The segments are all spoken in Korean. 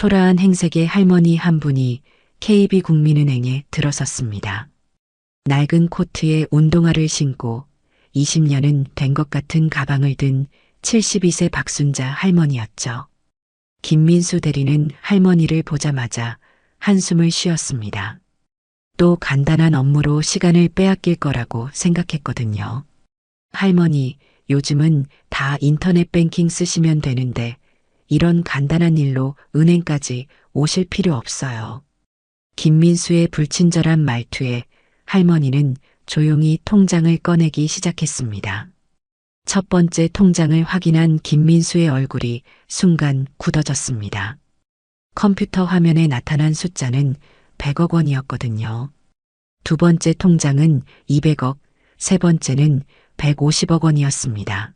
초라한 행색의 할머니 한 분이 KB국민은행에 들어섰습니다. 낡은 코트에 운동화를 신고 20년은 된 것 같은 가방을 든 72세 박순자 할머니였죠. 김민수 대리는 할머니를 보자마자 한숨을 쉬었습니다. 또 간단한 업무로 시간을 빼앗길 거라고 생각했거든요. 할머니, 요즘은 다 인터넷 뱅킹 쓰시면 되는데 이런 간단한 일로 은행까지 오실 필요 없어요. 김민수의 불친절한 말투에 할머니는 조용히 통장을 꺼내기 시작했습니다. 첫 번째 통장을 확인한 김민수의 얼굴이 순간 굳어졌습니다. 컴퓨터 화면에 나타난 숫자는 100억 원이었거든요. 두 번째 통장은 200억, 세 번째는 150억 원이었습니다.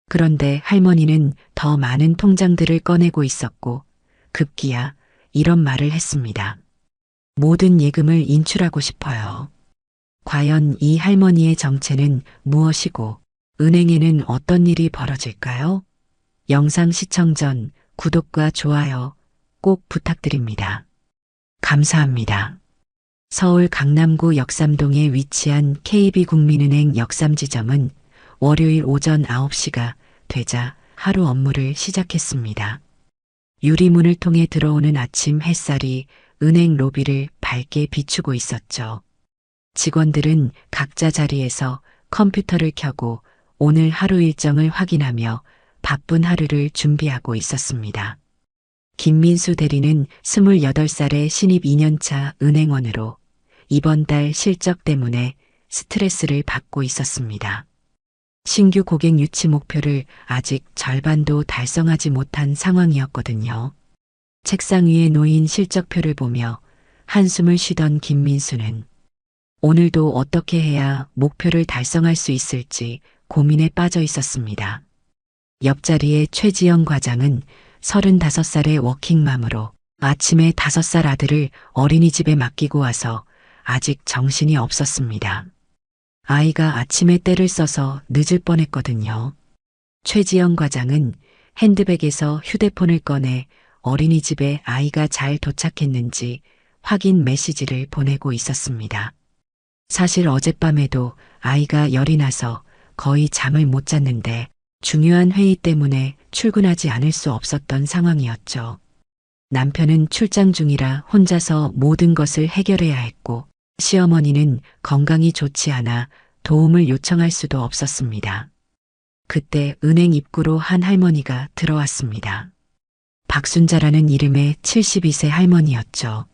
그런데 할머니는 더 많은 통장들을 꺼내고 있었고 급기야 이런 말을 했습니다. 모든 예금을 인출하고 싶어요. 과연 이 할머니의 정체는 무엇이고 은행에는 어떤 일이 벌어질까요? 영상 시청 전 구독과 좋아요 꼭 부탁드립니다. 감사합니다. 서울 강남구 역삼동에 위치한 KB국민은행 역삼지점은 월요일 오전 9시가 되자 하루 업무를 시작했습니다. 유리문을 통해 들어오는 아침 햇살이 은행 로비를 밝게 비추고 있었죠. 직원들은 각자 자리에서 컴퓨터를 켜고 오늘 하루 일정을 확인하며 바쁜 하루를 준비하고 있었습니다. 김민수 대리는 28살의 신입 2년차 은행원으로 이번 달 실적 때문에 스트레스를 받고 있었습니다. 신규 고객 유치 목표를 아직 절반도 달성하지 못한 상황이었거든요. 책상 위에 놓인 실적표를 보며 한숨을 쉬던 김민수는 오늘도 어떻게 해야 목표를 달성할 수 있을지 고민에 빠져 있었습니다. 옆자리의 최지영 과장은 35살의 워킹맘으로 아침에 5살 아들을 어린이집에 맡기고 와서 아직 정신이 없었습니다. 아이가 아침에 때를 써서 늦을 뻔했거든요. 최지영 과장은 핸드백에서 휴대폰을 꺼내 어린이집에 아이가 잘 도착했는지 확인 메시지를 보내고 있었습니다. 사실 어젯밤에도 아이가 열이 나서 거의 잠을 못 잤는데 중요한 회의 때문에 출근하지 않을 수 없었던 상황이었죠. 남편은 출장 중이라 혼자서 모든 것을 해결해야 했고 시어머니는 건강이 좋지 않아 도움을 요청할 수도 없었습니다. 그때 은행 입구로 한 할머니가 들어왔습니다. 박순자라는 이름의 72세 할머니였죠.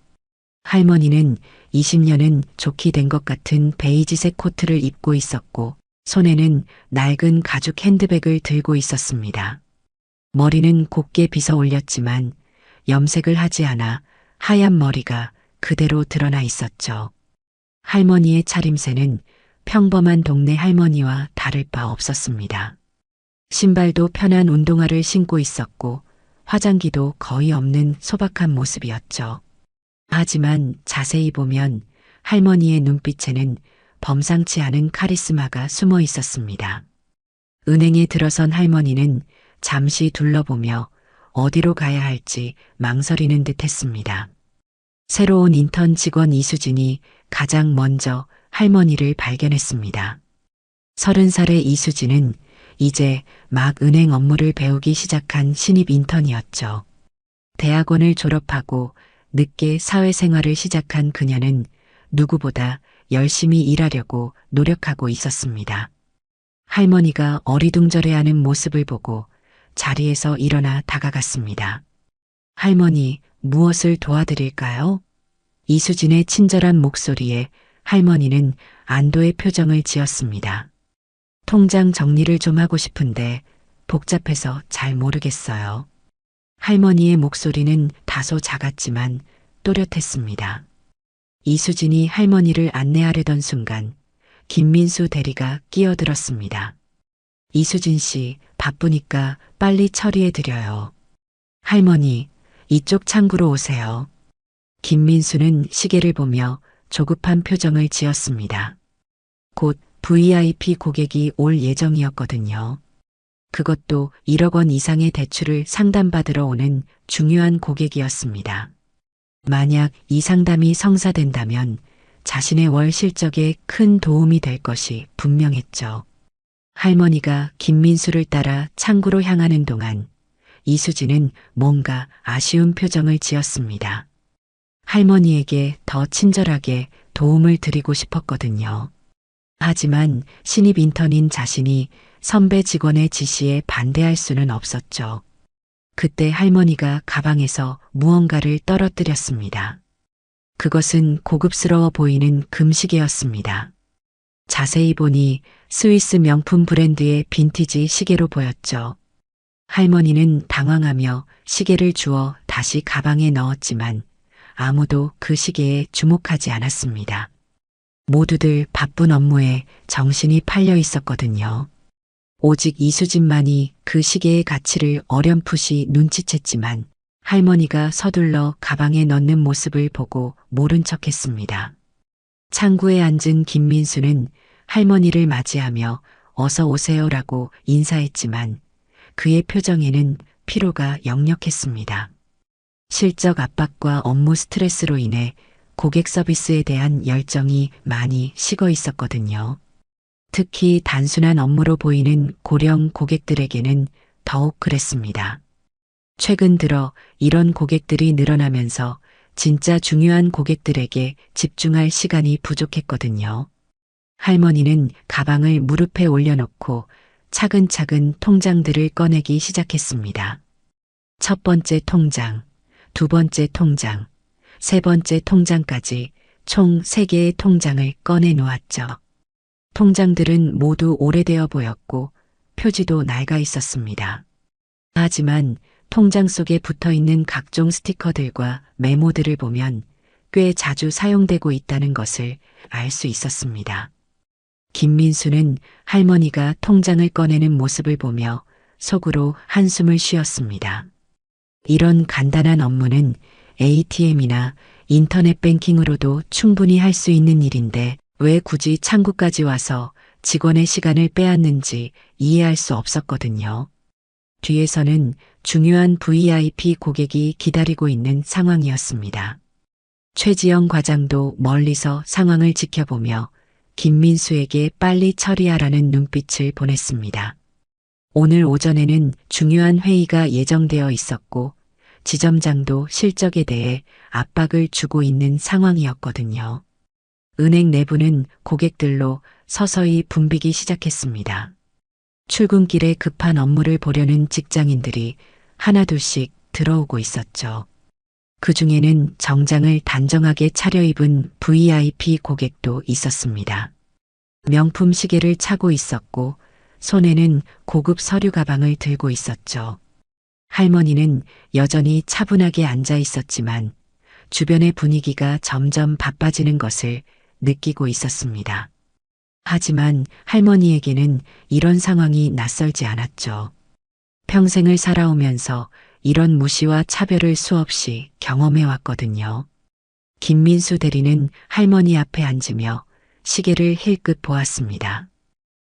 할머니는 20년은 좋게 된 것 같은 베이지색 코트를 입고 있었고 손에는 낡은 가죽 핸드백을 들고 있었습니다. 머리는 곱게 빗어 올렸지만 염색을 하지 않아 하얀 머리가 그대로 드러나 있었죠. 할머니의 차림새는 평범한 동네 할머니와 다를 바 없었습니다. 신발도 편한 운동화를 신고 있었고 화장기도 거의 없는 소박한 모습이었죠. 하지만 자세히 보면 할머니의 눈빛에는 범상치 않은 카리스마가 숨어 있었습니다. 은행에 들어선 할머니는 잠시 둘러보며 어디로 가야 할지 망설이는 듯 했습니다. 새로운 인턴 직원 이수진이 가장 먼저 할머니를 발견했습니다. 30살의 이수진은 이제 막 은행 업무를 배우기 시작한 신입 인턴이었죠. 대학원을 졸업하고 늦게 사회생활을 시작한 그녀는 누구보다 열심히 일하려고 노력하고 있었습니다. 할머니가 어리둥절해하는 모습을 보고 자리에서 일어나 다가갔습니다. 할머니, 무엇을 도와드릴까요? 이수진의 친절한 목소리에 할머니는 안도의 표정을 지었습니다. 통장 정리를 좀 하고 싶은데 복잡해서 잘 모르겠어요. 할머니의 목소리는 다소 작았지만 또렷했습니다. 이수진이 할머니를 안내하려던 순간 김민수 대리가 끼어들었습니다. 이수진 씨, 바쁘니까 빨리 처리해 드려요. 할머니, 이쪽 창구로 오세요. 김민수는 시계를 보며 조급한 표정을 지었습니다. 곧 VIP 고객이 올 예정이었거든요. 그것도 1억 원 이상의 대출을 상담받으러 오는 중요한 고객이었습니다. 만약 이 상담이 성사된다면 자신의 월 실적에 큰 도움이 될 것이 분명했죠. 할머니가 김민수를 따라 창구로 향하는 동안 이수진은 뭔가 아쉬운 표정을 지었습니다. 할머니에게 더 친절하게 도움을 드리고 싶었거든요. 하지만 신입 인턴인 자신이 선배 직원의 지시에 반대할 수는 없었죠. 그때 할머니가 가방에서 무언가를 떨어뜨렸습니다. 그것은 고급스러워 보이는 금시계였습니다. 자세히 보니 스위스 명품 브랜드의 빈티지 시계로 보였죠. 할머니는 당황하며 시계를 주워 다시 가방에 넣었지만 아무도 그 시계에 주목하지 않았습니다. 모두들 바쁜 업무에 정신이 팔려 있었거든요. 오직 이수진만이 그 시계의 가치를 어렴풋이 눈치챘지만 할머니가 서둘러 가방에 넣는 모습을 보고 모른 척했습니다. 창구에 앉은 김민수는 할머니를 맞이하며 어서 오세요라고 인사했지만 그의 표정에는 피로가 역력했습니다. 실적 압박과 업무 스트레스로 인해 고객 서비스에 대한 열정이 많이 식어 있었거든요. 특히 단순한 업무로 보이는 고령 고객들에게는 더욱 그랬습니다. 최근 들어 이런 고객들이 늘어나면서 진짜 중요한 고객들에게 집중할 시간이 부족했거든요. 할머니는 가방을 무릎에 올려놓고 차근차근 통장들을 꺼내기 시작했습니다. 첫 번째 통장, 두 번째 통장, 세 번째 통장까지 총 3개의 통장을 꺼내 놓았죠. 통장들은 모두 오래되어 보였고 표지도 낡아 있었습니다. 하지만 통장 속에 붙어 있는 각종 스티커들과 메모들을 보면 꽤 자주 사용되고 있다는 것을 알 수 있었습니다. 김민수는 할머니가 통장을 꺼내는 모습을 보며 속으로 한숨을 쉬었습니다. 이런 간단한 업무는 ATM이나 인터넷 뱅킹으로도 충분히 할 수 있는 일인데 왜 굳이 창구까지 와서 직원의 시간을 빼앗는지 이해할 수 없었거든요. 뒤에서는 중요한 VIP 고객이 기다리고 있는 상황이었습니다. 최지영 과장도 멀리서 상황을 지켜보며 김민수에게 빨리 처리하라는 눈빛을 보냈습니다. 오늘 오전에는 중요한 회의가 예정되어 있었고 지점장도 실적에 대해 압박을 주고 있는 상황이었거든요. 은행 내부는 고객들로 서서히 붐비기 시작했습니다. 출근길에 급한 업무를 보려는 직장인들이 하나둘씩 들어오고 있었죠. 그 중에는 정장을 단정하게 차려입은 VIP 고객도 있었습니다. 명품 시계를 차고 있었고 손에는 고급 서류 가방을 들고 있었죠. 할머니는 여전히 차분하게 앉아 있었지만 주변의 분위기가 점점 바빠지는 것을 느끼고 있었습니다. 하지만 할머니에게는 이런 상황이 낯설지 않았죠. 평생을 살아오면서 이런 무시와 차별을 수없이 경험해 왔거든요. 김민수 대리는 할머니 앞에 앉으며 시계를 힐끗 보았습니다.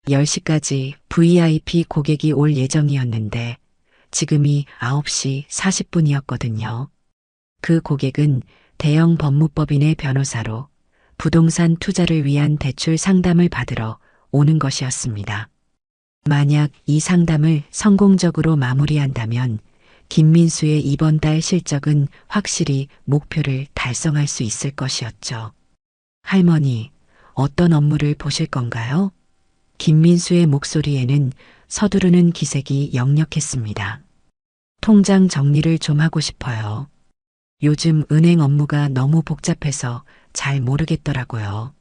10시까지 VIP 고객이 올 예정이었는데 지금이 9시 40분이었거든요. 그 고객은 대형 법무법인의 변호사로 부동산 투자를 위한 대출 상담을 받으러 오는 것이었습니다. 만약 이 상담을 성공적으로 마무리한다면 김민수의 이번 달 실적은 확실히 목표를 달성할 수 있을 것이었죠. 할머니, 어떤 업무를 보실 건가요? 김민수의 목소리에는 서두르는 기색이 역력했습니다. 통장 정리를 좀 하고 싶어요. 요즘 은행 업무가 너무 복잡해서 잘 모르겠더라고요.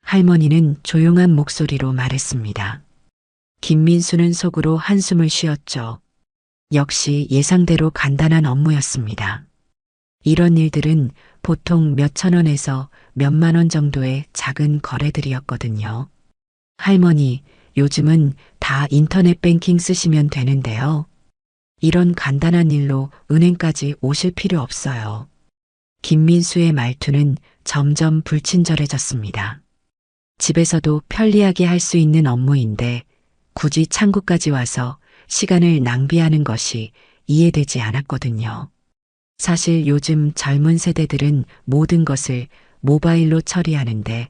할머니는 조용한 목소리로 말했습니다. 김민수는 속으로 한숨을 쉬었죠. 역시 예상대로 간단한 업무였습니다. 이런 일들은 보통 몇천 원에서 몇만 원 정도의 작은 거래들이었거든요. 할머니, 요즘은 다 인터넷 뱅킹 쓰시면 되는데요. 이런 간단한 일로 은행까지 오실 필요 없어요. 김민수의 말투는 점점 불친절해졌습니다. 집에서도 편리하게 할 수 있는 업무인데 굳이 창구까지 와서 시간을 낭비하는 것이 이해되지 않았거든요. 사실 요즘 젊은 세대들은 모든 것을 모바일로 처리하는데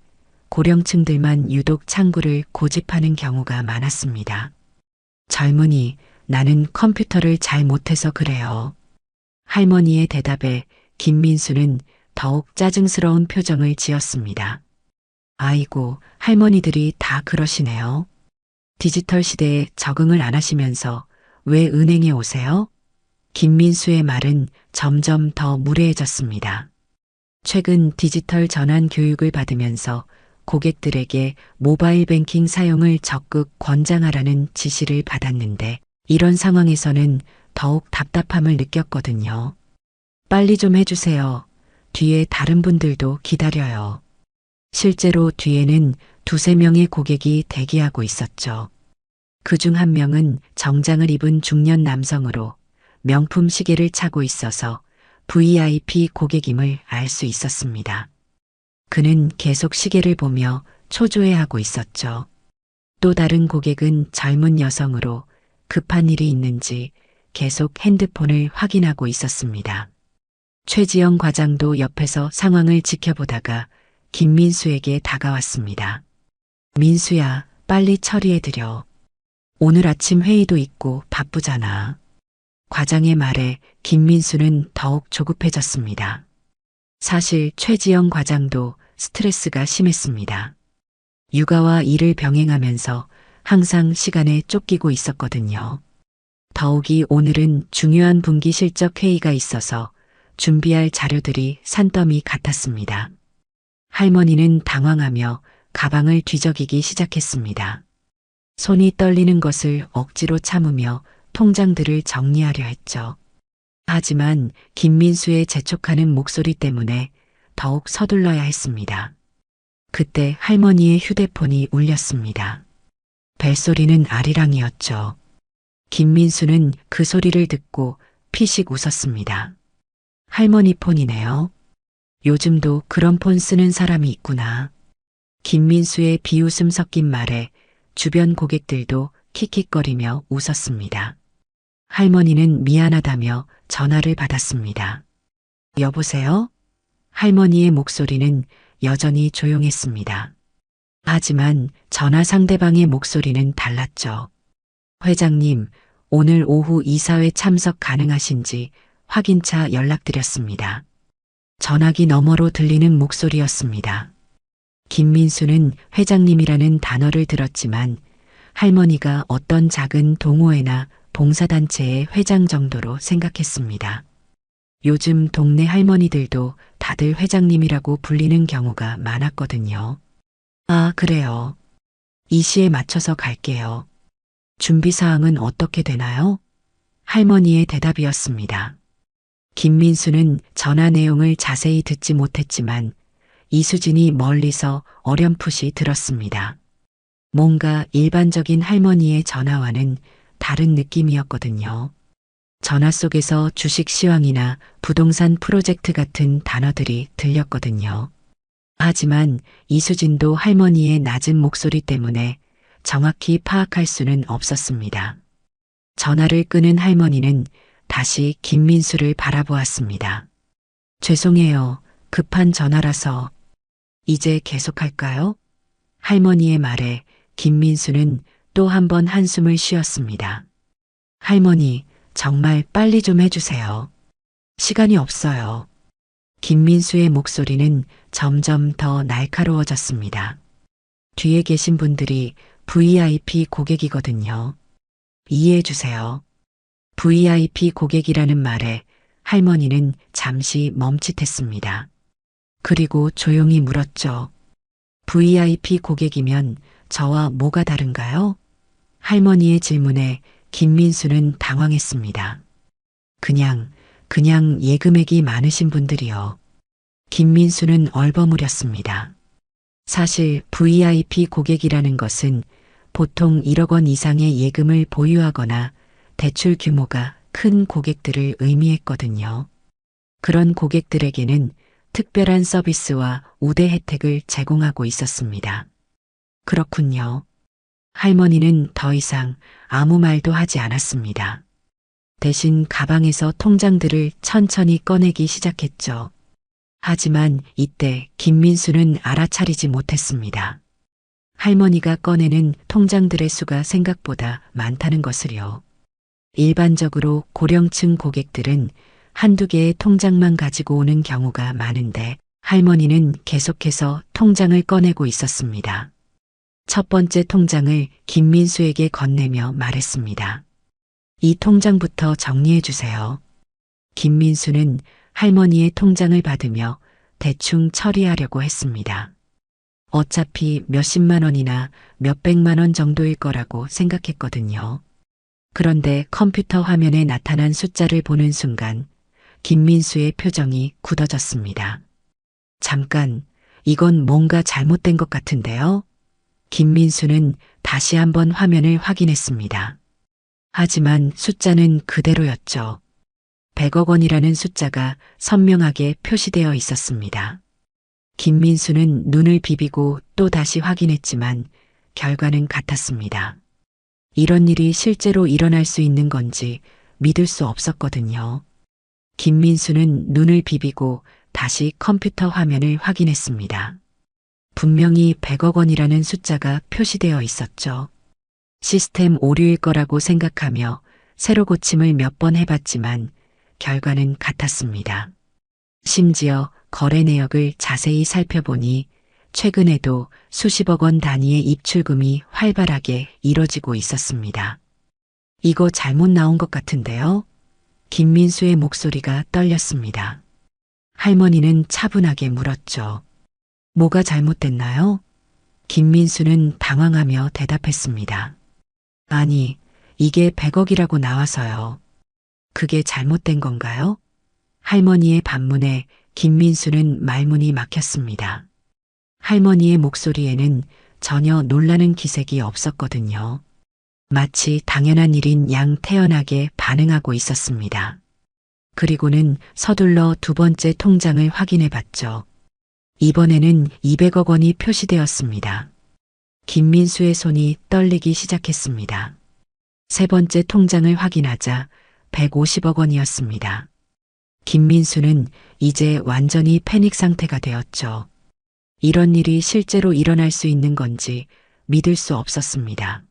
고령층들만 유독 창구를 고집하는 경우가 많았습니다. 젊은이, 나는 컴퓨터를 잘 못해서 그래요. 할머니의 대답에 김민수는 더욱 짜증스러운 표정을 지었습니다. 아이고, 할머니들이 다 그러시네요. 디지털 시대에 적응을 안 하시면서 왜 은행에 오세요? 김민수의 말은 점점 더 무례해졌습니다. 최근 디지털 전환 교육을 받으면서 고객들에게 모바일 뱅킹 사용을 적극 권장하라는 지시를 받았는데 이런 상황에서는 더욱 답답함을 느꼈거든요. 빨리 좀 해주세요. 뒤에 다른 분들도 기다려요. 실제로 뒤에는 두세 명의 고객이 대기하고 있었죠. 그중 한 명은 정장을 입은 중년 남성으로 명품 시계를 차고 있어서 VIP 고객임을 알 수 있었습니다. 그는 계속 시계를 보며 초조해하고 있었죠. 또 다른 고객은 젊은 여성으로 급한 일이 있는지 계속 핸드폰을 확인하고 있었습니다. 최지영 과장도 옆에서 상황을 지켜보다가 김민수에게 다가왔습니다. 민수야, 빨리 처리해드려. 오늘 아침 회의도 있고 바쁘잖아. 과장의 말에 김민수는 더욱 조급해졌습니다. 사실 최지영 과장도 스트레스가 심했습니다. 육아와 일을 병행하면서 항상 시간에 쫓기고 있었거든요. 더욱이 오늘은 중요한 분기 실적 회의가 있어서 준비할 자료들이 산더미 같았습니다. 할머니는 당황하며 가방을 뒤적이기 시작했습니다. 손이 떨리는 것을 억지로 참으며 통장들을 정리하려 했죠. 하지만 김민수의 재촉하는 목소리 때문에 더욱 서둘러야 했습니다. 그때 할머니의 휴대폰이 울렸습니다. 벨소리는 아리랑이었죠. 김민수는 그 소리를 듣고 피식 웃었습니다. 할머니 폰이네요. 요즘도 그런 폰 쓰는 사람이 있구나. 김민수의 비웃음 섞인 말에 주변 고객들도 킥킥거리며 웃었습니다. 할머니는 미안하다며 전화를 받았습니다. 여보세요? 할머니의 목소리는 여전히 조용했습니다. 하지만 전화 상대방의 목소리는 달랐죠. 회장님, 오늘 오후 이사회 참석 가능하신지 확인차 연락드렸습니다. 전화기 너머로 들리는 목소리였습니다. 김민수는 회장님이라는 단어를 들었지만 할머니가 어떤 작은 동호회나 봉사단체의 회장 정도로 생각했습니다. 요즘 동네 할머니들도 다들 회장님이라고 불리는 경우가 많았거든요. 아, 그래요. 이 시에 맞춰서 갈게요. 준비사항은 어떻게 되나요? 할머니의 대답이었습니다. 김민수는 전화 내용을 자세히 듣지 못했지만 이수진이 멀리서 어렴풋이 들었습니다. 뭔가 일반적인 할머니의 전화와는 다른 느낌이었거든요. 전화 속에서 주식 시황이나 부동산 프로젝트 같은 단어들이 들렸거든요. 하지만 이수진도 할머니의 낮은 목소리 때문에 정확히 파악할 수는 없었습니다. 전화를 끄는 할머니는 다시 김민수를 바라보았습니다. 죄송해요. 급한 전화라서. 이제 계속할까요? 할머니의 말에 김민수는 또 한 번 한숨을 쉬었습니다. 할머니, 정말 빨리 좀 해주세요. 시간이 없어요. 김민수의 목소리는 점점 더 날카로워졌습니다. 뒤에 계신 분들이 VIP 고객이거든요. 이해해 주세요. VIP 고객이라는 말에 할머니는 잠시 멈칫했습니다. 그리고 조용히 물었죠. VIP 고객이면 저와 뭐가 다른가요? 할머니의 질문에 김민수는 당황했습니다. 그냥 예금액이 많으신 분들이요. 김민수는 얼버무렸습니다. 사실 VIP 고객이라는 것은 보통 1억 원 이상의 예금을 보유하거나 대출 규모가 큰 고객들을 의미했거든요. 그런 고객들에게는 특별한 서비스와 우대 혜택을 제공하고 있었습니다. 그렇군요. 할머니는 더 이상 아무 말도 하지 않았습니다. 대신 가방에서 통장들을 천천히 꺼내기 시작했죠. 하지만 이때 김민수는 알아차리지 못했습니다. 할머니가 꺼내는 통장들의 수가 생각보다 많다는 것을요. 일반적으로 고령층 고객들은 한두 개의 통장만 가지고 오는 경우가 많은데 할머니는 계속해서 통장을 꺼내고 있었습니다. 첫 번째 통장을 김민수에게 건네며 말했습니다. 이 통장부터 정리해 주세요. 김민수는 할머니의 통장을 받으며 대충 처리하려고 했습니다. 어차피 몇십만 원이나 몇백만 원 정도일 거라고 생각했거든요. 그런데 컴퓨터 화면에 나타난 숫자를 보는 순간 김민수의 표정이 굳어졌습니다. 잠깐, 이건 뭔가 잘못된 것 같은데요? 김민수는 다시 한번 화면을 확인했습니다. 하지만 숫자는 그대로였죠. 100억 원이라는 숫자가 선명하게 표시되어 있었습니다. 김민수는 눈을 비비고 또 다시 확인했지만 결과는 같았습니다. 이런 일이 실제로 일어날 수 있는 건지 믿을 수 없었거든요. 김민수는 눈을 비비고 다시 컴퓨터 화면을 확인했습니다. 분명히 100억 원이라는 숫자가 표시되어 있었죠. 시스템 오류일 거라고 생각하며 새로 고침을 몇 번 해봤지만 결과는 같았습니다. 심지어 거래 내역을 자세히 살펴보니 최근에도 수십억 원 단위의 입출금이 활발하게 이뤄지고 있었습니다. 이거 잘못 나온 것 같은데요? 김민수의 목소리가 떨렸습니다. 할머니는 차분하게 물었죠. 뭐가 잘못됐나요? 김민수는 당황하며 대답했습니다. 아니, 이게 100억이라고 나와서요. 그게 잘못된 건가요? 할머니의 반문에 김민수는 말문이 막혔습니다. 할머니의 목소리에는 전혀 놀라는 기색이 없었거든요. 마치 당연한 일인 양 태연하게 반응하고 있었습니다. 그리고는 서둘러 두 번째 통장을 확인해 봤죠. 이번에는 200억 원이 표시되었습니다. 김민수의 손이 떨리기 시작했습니다. 세 번째 통장을 확인하자 150억 원이었습니다. 김민수는 이제 완전히 패닉 상태가 되었죠. 이런 일이 실제로 일어날 수 있는 건지 믿을 수 없었습니다.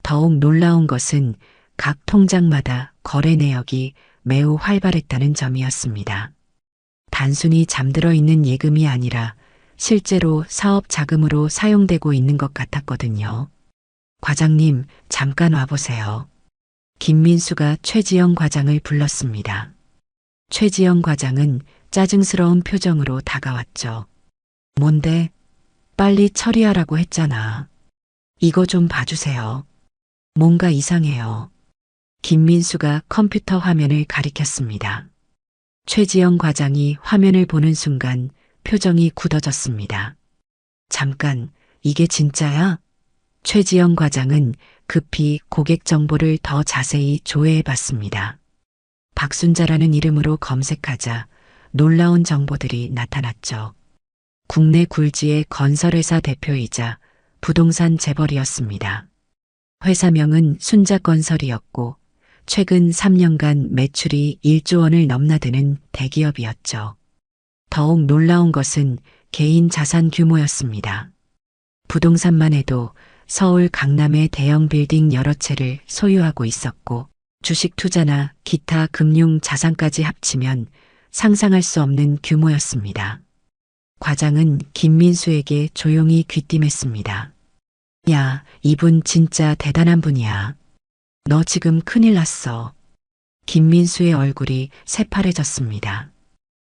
더욱 놀라운 것은 각 통장마다 거래 내역이 매우 활발했다는 점이었습니다. 단순히 잠들어 있는 예금이 아니라 실제로 사업 자금으로 사용되고 있는 것 같았거든요. 과장님, 잠깐 와보세요. 김민수가 최지영 과장을 불렀습니다. 최지영 과장은 짜증스러운 표정으로 다가왔죠. 뭔데? 빨리 처리하라고 했잖아. 이거 좀 봐주세요. 뭔가 이상해요. 김민수가 컴퓨터 화면을 가리켰습니다. 최지영 과장이 화면을 보는 순간 표정이 굳어졌습니다. 잠깐, 이게 진짜야? 최지영 과장은 급히 고객 정보를 더 자세히 조회해 봤습니다. 박순자라는 이름으로 검색하자 놀라운 정보들이 나타났죠. 국내 굴지의 건설회사 대표이자 부동산 재벌이었습니다. 회사명은 순자건설이었고 최근 3년간 매출이 1조 원을 넘나드는 대기업이었죠. 더욱 놀라운 것은 개인 자산 규모였습니다. 부동산만 해도 서울 강남의 대형 빌딩 여러 채를 소유하고 있었고 주식 투자나 기타 금융 자산까지 합치면 상상할 수 없는 규모였습니다. 과장은 김민수에게 조용히 귀띔했습니다. 야, 이분 진짜 대단한 분이야. 너 지금 큰일 났어. 김민수의 얼굴이 새파래졌습니다.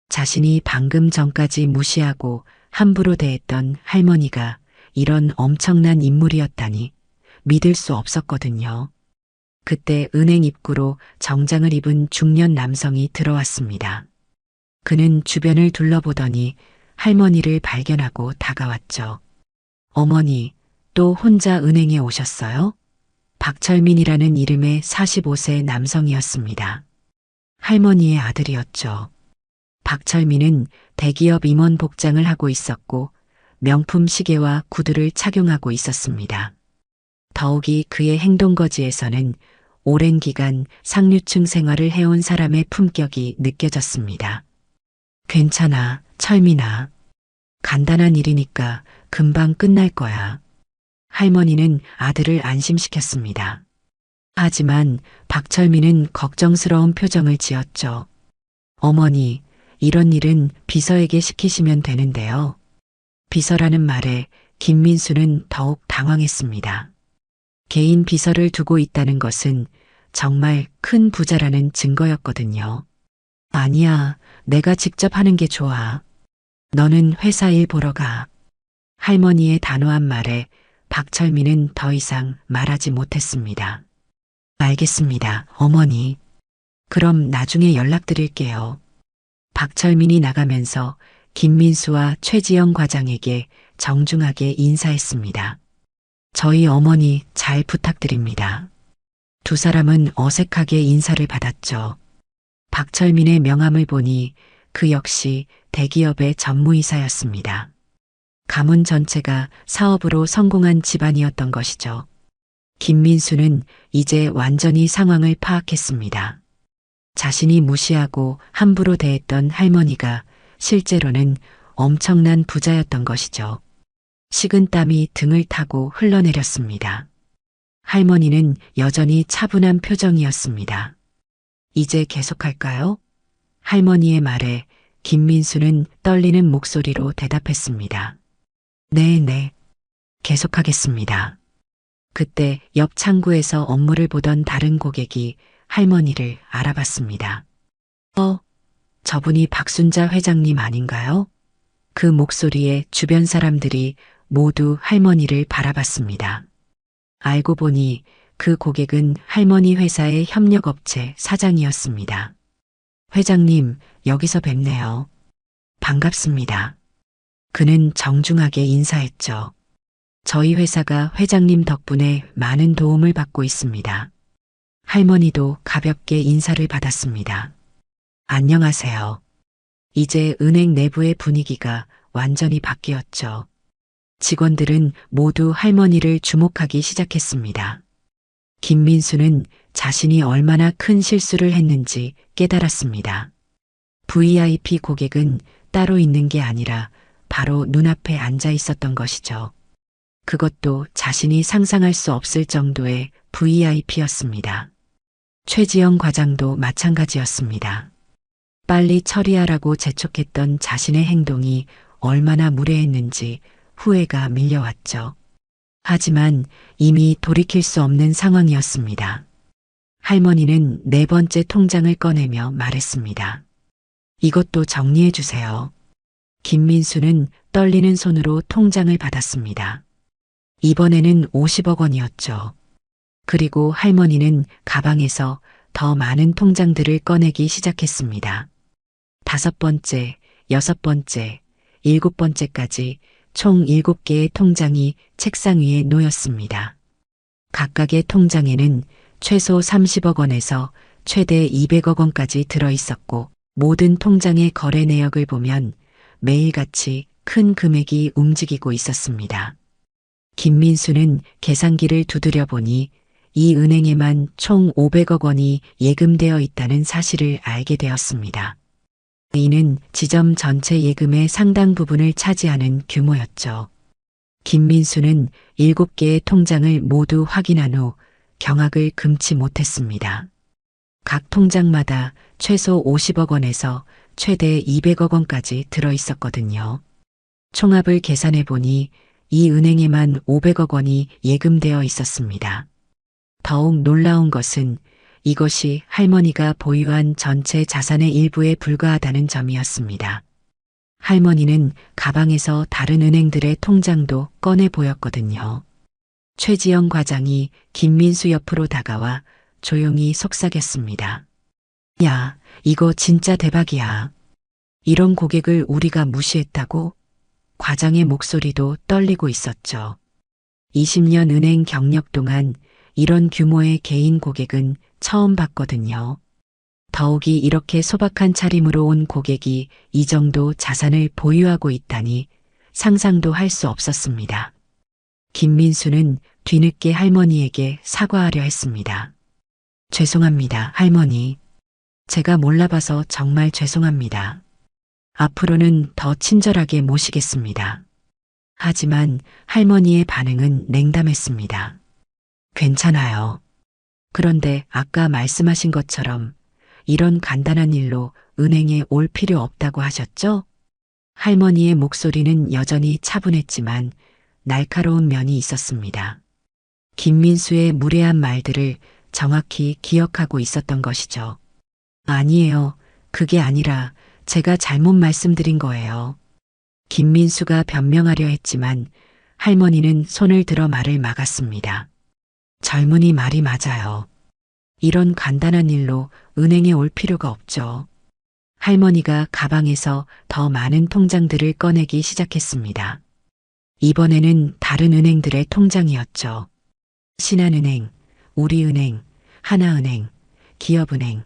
자신이 방금 전까지 무시하고 함부로 대했던 할머니가 이런 엄청난 인물이었다니 믿을 수 없었거든요. 그때 은행 입구로 정장을 입은 중년 남성이 들어왔습니다. 그는 주변을 둘러보더니 할머니를 발견하고 다가왔죠. 어머니, 또 혼자 은행에 오셨어요? 박철민이라는 이름의 45세 남성이었습니다. 할머니의 아들이었죠. 박철민은 대기업 임원 복장을 하고 있었고 명품 시계와 구두를 착용하고 있었습니다. 더욱이 그의 행동거지에서는 오랜 기간 상류층 생활을 해온 사람의 품격이 느껴졌습니다. 괜찮아, 철민아. 간단한 일이니까 금방 끝날 거야. 할머니는 아들을 안심시켰습니다. 하지만 박철민은 걱정스러운 표정을 지었죠. 어머니, 이런 일은 비서에게 시키시면 되는데요. 비서라는 말에 김민수는 더욱 당황했습니다. 개인 비서를 두고 있다는 것은 정말 큰 부자라는 증거였거든요. 아니야, 내가 직접 하는 게 좋아. 너는 회사 일 보러 가. 할머니의 단호한 말에 박철민은 더 이상 말하지 못했습니다. 알겠습니다, 어머니. 그럼 나중에 연락드릴게요. 박철민이 나가면서 김민수와 최지영 과장에게 정중하게 인사했습니다. 저희 어머니 잘 부탁드립니다. 두 사람은 어색하게 인사를 받았죠. 박철민의 명함을 보니 그 역시 대기업의 전무이사였습니다. 가문 전체가 사업으로 성공한 집안이었던 것이죠. 김민수는 이제 완전히 상황을 파악했습니다. 자신이 무시하고 함부로 대했던 할머니가 실제로는 엄청난 부자였던 것이죠. 식은땀이 등을 타고 흘러내렸습니다. 할머니는 여전히 차분한 표정이었습니다. 이제 계속할까요? 할머니의 말에 김민수는 떨리는 목소리로 대답했습니다. 네, 계속하겠습니다. 그때 옆 창구에서 업무를 보던 다른 고객이 할머니를 알아봤습니다. 저분이 박순자 회장님 아닌가요? 그 목소리에 주변 사람들이 모두 할머니를 바라봤습니다. 알고 보니 그 고객은 할머니 회사의 협력업체 사장이었습니다. 회장님, 여기서 뵙네요. 반갑습니다. 그는 정중하게 인사했죠. 저희 회사가 회장님 덕분에 많은 도움을 받고 있습니다. 할머니도 가볍게 인사를 받았습니다. 안녕하세요. 이제 은행 내부의 분위기가 완전히 바뀌었죠. 직원들은 모두 할머니를 주목하기 시작했습니다. 김민수는 자신이 얼마나 큰 실수를 했는지 깨달았습니다. VIP 고객은 따로 있는 게 아니라 바로 눈앞에 앉아 있었던 것이죠. 그것도 자신이 상상할 수 없을 정도의 VIP였습니다. 최지영 과장도 마찬가지였습니다. 빨리 처리하라고 재촉했던 자신의 행동이 얼마나 무례했는지 후회가 밀려왔죠. 하지만 이미 돌이킬 수 없는 상황이었습니다. 할머니는 네 번째 통장을 꺼내며 말했습니다. 이것도 정리해 주세요. 김민수는 떨리는 손으로 통장을 받았습니다. 이번에는 50억 원이었죠. 그리고 할머니는 가방에서 더 많은 통장들을 꺼내기 시작했습니다. 5번째, 6번째, 7번째까지 총 7개의 통장이 책상 위에 놓였습니다. 각각의 통장에는 최소 30억 원에서 최대 200억 원까지 들어 있었고 모든 통장의 거래 내역을 보면 매일같이 큰 금액이 움직이고 있었습니다. 김민수는 계산기를 두드려 보니 이 은행에만 총 500억 원이 예금되어 있다는 사실을 알게 되었습니다. 이는 지점 전체 예금의 상당 부분을 차지하는 규모였죠. 김민수는 7개의 통장을 모두 확인한 후 경악을 금치 못했습니다. 각 통장마다 최소 50억 원에서 최대 200억 원까지 들어 있었거든요. 총합을 계산해 보니 이 은행에만 500억 원이 예금되어 있었습니다. 더욱 놀라운 것은 이것이 할머니가 보유한 전체 자산의 일부에 불과하다는 점이었습니다. 할머니는 가방에서 다른 은행들의 통장도 꺼내 보였거든요. 최지영 과장이 김민수 옆으로 다가와 조용히 속삭였습니다. 야, 이거 진짜 대박이야. 이런 고객을 우리가 무시했다고? 과장의 목소리도 떨리고 있었죠. 20년 은행 경력 동안 이런 규모의 개인 고객은 처음 봤거든요. 더욱이 이렇게 소박한 차림으로 온 고객이 이 정도 자산을 보유하고 있다니 상상도 할 수 없었습니다. 김민수는 뒤늦게 할머니에게 사과하려 했습니다. 죄송합니다, 할머니. 제가 몰라봐서 정말 죄송합니다. 앞으로는 더 친절하게 모시겠습니다. 하지만 할머니의 반응은 냉담했습니다. 괜찮아요. 그런데 아까 말씀하신 것처럼 이런 간단한 일로 은행에 올 필요 없다고 하셨죠? 할머니의 목소리는 여전히 차분했지만 날카로운 면이 있었습니다. 김민수의 무례한 말들을 정확히 기억하고 있었던 것이죠. 아니에요. 그게 아니라 제가 잘못 말씀드린 거예요. 김민수가 변명하려 했지만 할머니는 손을 들어 말을 막았습니다. 젊은이 말이 맞아요. 이런 간단한 일로 은행에 올 필요가 없죠. 할머니가 가방에서 더 많은 통장들을 꺼내기 시작했습니다. 이번에는 다른 은행들의 통장이었죠. 신한은행, 우리은행, 하나은행, 기업은행,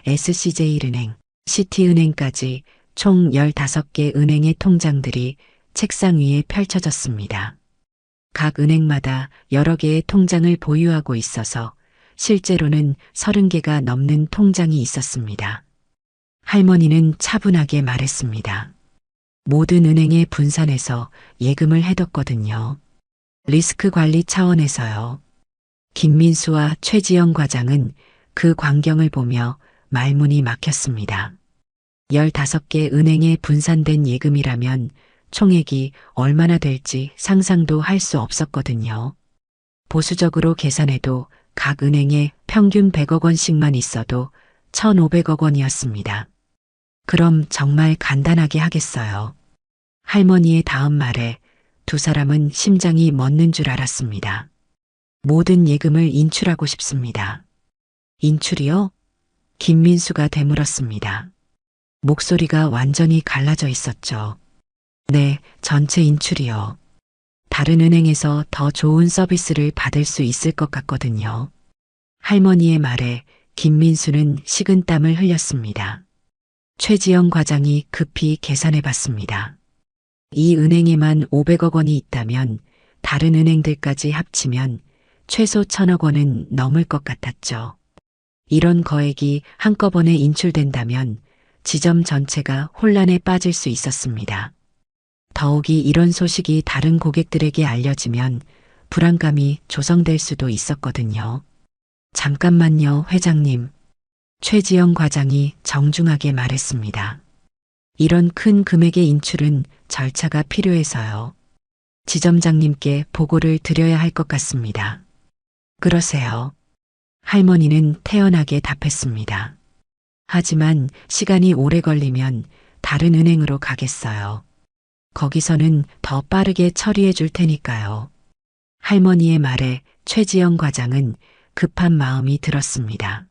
SC제일은행, 시티은행까지 총 15개 은행의 통장들이 책상 위에 펼쳐졌습니다. 각 은행마다 여러 개의 통장을 보유하고 있어서 실제로는 30개가 넘는 통장이 있었습니다. 할머니는 차분하게 말했습니다. 모든 은행에 분산해서 예금을 해뒀거든요. 리스크 관리 차원에서요. 김민수와 최지영 과장은 그 광경을 보며 말문이 막혔습니다. 15개 은행에 분산된 예금이라면 총액이 얼마나 될지 상상도 할 수 없었거든요. 보수적으로 계산해도 각 은행에 평균 100억 원씩만 있어도 1,500억 원이었습니다. 그럼 정말 간단하게 하겠어요. 할머니의 다음 말에 두 사람은 심장이 멎는 줄 알았습니다. 모든 예금을 인출하고 싶습니다. 인출이요? 김민수가 되물었습니다. 목소리가 완전히 갈라져 있었죠. 네, 전체 인출이요. 다른 은행에서 더 좋은 서비스를 받을 수 있을 것 같거든요. 할머니의 말에 김민수는 식은땀을 흘렸습니다. 최지영 과장이 급히 계산해 봤습니다. 이 은행에만 500억 원이 있다면 다른 은행들까지 합치면 최소 1,000억 원은 넘을 것 같았죠. 이런 거액이 한꺼번에 인출된다면 지점 전체가 혼란에 빠질 수 있었습니다. 더욱이 이런 소식이 다른 고객들에게 알려지면 불안감이 조성될 수도 있었거든요. 잠깐만요, 회장님. 최지영 과장이 정중하게 말했습니다. 이런 큰 금액의 인출은 절차가 필요해서요. 지점장님께 보고를 드려야 할 것 같습니다. 그러세요. 할머니는 태연하게 답했습니다. 하지만 시간이 오래 걸리면 다른 은행으로 가겠어요. 거기서는 더 빠르게 처리해 줄 테니까요. 할머니의 말에 최지영 과장은 급한 마음이 들었습니다.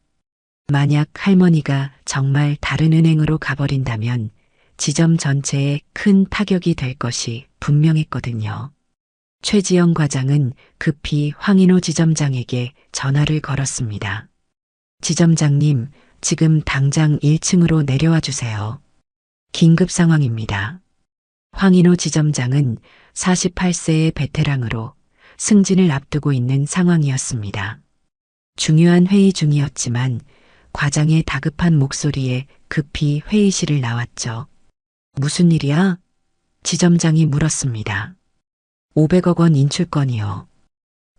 만약 할머니가 정말 다른 은행으로 가버린다면 지점 전체에 큰 타격이 될 것이 분명했거든요. 최지영 과장은 급히 황인호 지점장에게 전화를 걸었습니다. 지점장님, 지금 당장 1층으로 내려와 주세요. 긴급 상황입니다. 황인호 지점장은 48세의 베테랑으로 승진을 앞두고 있는 상황이었습니다. 중요한 회의 중이었지만 과장의 다급한 목소리에 급히 회의실을 나왔죠. 무슨 일이야? 지점장이 물었습니다. 500억 원 인출건이요.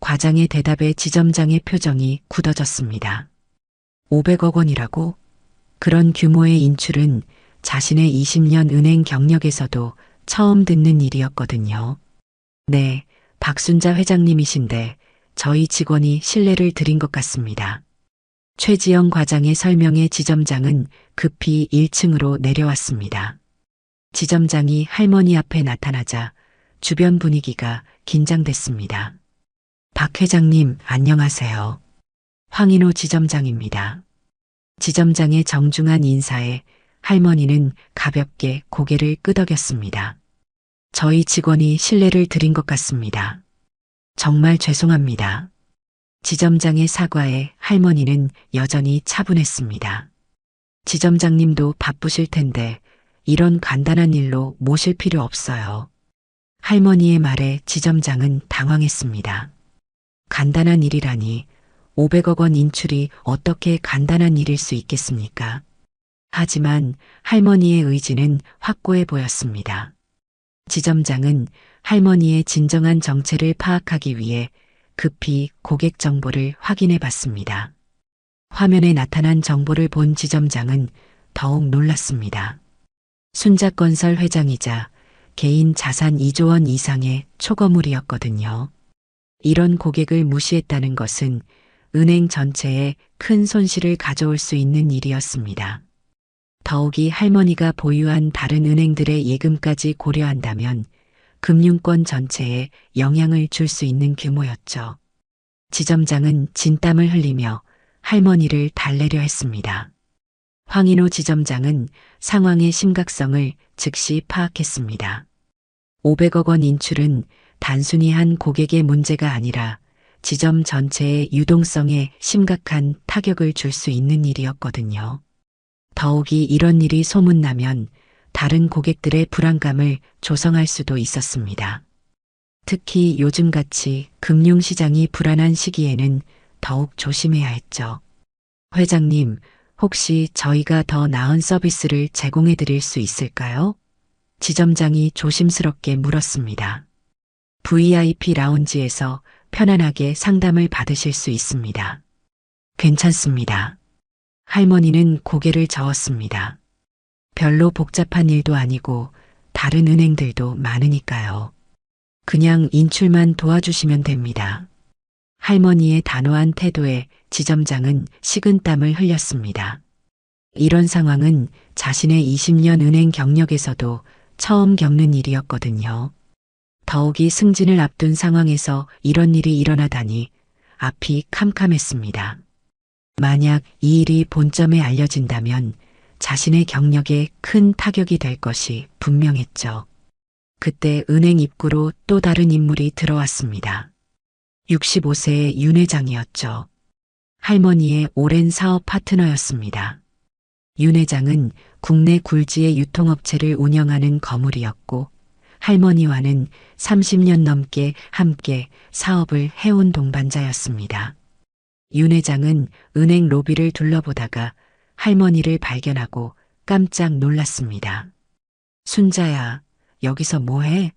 과장의 대답에 지점장의 표정이 굳어졌습니다. 500억 원이라고? 그런 규모의 인출은 자신의 20년 은행 경력에서도 처음 듣는 일이었거든요. 네, 박순자 회장님이신데 저희 직원이 신뢰를 드린 것 같습니다. 최지영 과장의 설명에 지점장은 급히 1층으로 내려왔습니다. 지점장이 할머니 앞에 나타나자 주변 분위기가 긴장됐습니다. 박 회장님, 안녕하세요. 황인호 지점장입니다. 지점장의 정중한 인사에 할머니는 가볍게 고개를 끄덕였습니다. 저희 직원이 신뢰를 드린 것 같습니다. 정말 죄송합니다. 지점장의 사과에 할머니는 여전히 차분했습니다. 지점장님도 바쁘실 텐데 이런 간단한 일로 모실 필요 없어요. 할머니의 말에 지점장은 당황했습니다. 간단한 일이라니 500억 원 인출이 어떻게 간단한 일일 수 있겠습니까? 하지만 할머니의 의지는 확고해 보였습니다. 지점장은 할머니의 진정한 정체를 파악하기 위해 급히 고객 정보를 확인해 봤습니다. 화면에 나타난 정보를 본 지점장은 더욱 놀랐습니다. 순작건설 회장이자 개인 자산 2조 원 이상의 초거물이었거든요. 이런 고객을 무시했다는 것은 은행 전체에 큰 손실을 가져올 수 있는 일이었습니다. 더욱이 할머니가 보유한 다른 은행들의 예금까지 고려한다면 금융권 전체에 영향을 줄 수 있는 규모였죠. 지점장은 진땀을 흘리며 할머니를 달래려 했습니다. 황인호 지점장은 상황의 심각성을 즉시 파악했습니다. 500억 원 인출은 단순히 한 고객의 문제가 아니라 지점 전체의 유동성에 심각한 타격을 줄 수 있는 일이었거든요. 더욱이 이런 일이 소문나면 다른 고객들의 불안감을 조성할 수도 있었습니다. 특히 요즘같이 금융시장이 불안한 시기에는 더욱 조심해야 했죠. 회장님, 혹시 저희가 더 나은 서비스를 제공해 드릴 수 있을까요? 지점장이 조심스럽게 물었습니다. VIP 라운지에서 편안하게 상담을 받으실 수 있습니다. 괜찮습니다. 할머니는 고개를 저었습니다. 별로 복잡한 일도 아니고 다른 은행들도 많으니까요. 그냥 인출만 도와주시면 됩니다. 할머니의 단호한 태도에 지점장은 식은땀을 흘렸습니다. 이런 상황은 자신의 20년 은행 경력에서도 처음 겪는 일이었거든요. 더욱이 승진을 앞둔 상황에서 이런 일이 일어나다니 앞이 캄캄했습니다. 만약 이 일이 본점에 알려진다면 자신의 경력에 큰 타격이 될 것이 분명했죠. 그때 은행 입구로 또 다른 인물이 들어왔습니다. 65세의 윤 회장이었죠. 할머니의 오랜 사업 파트너였습니다. 윤 회장은 국내 굴지의 유통업체를 운영하는 거물이었고 할머니와는 30년 넘게 함께 사업을 해온 동반자였습니다. 윤 회장은 은행 로비를 둘러보다가 할머니를 발견하고 깜짝 놀랐습니다. 순자야, 여기서 뭐해?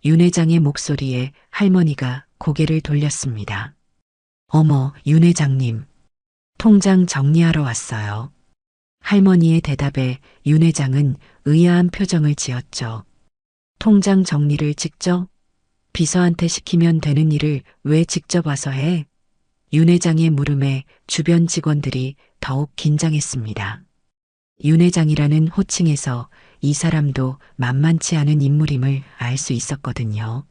윤 회장의 목소리에 할머니가 고개를 돌렸습니다. 어머, 윤 회장님. 통장 정리하러 왔어요. 할머니의 대답에 윤 회장은 의아한 표정을 지었죠. 통장 정리를 직접? 비서한테 시키면 되는 일을 왜 직접 와서 해? 윤 회장의 물음에 주변 직원들이 더욱 긴장했습니다. 윤 회장이라는 호칭에서 이 사람도 만만치 않은 인물임을 알 수 있었거든요.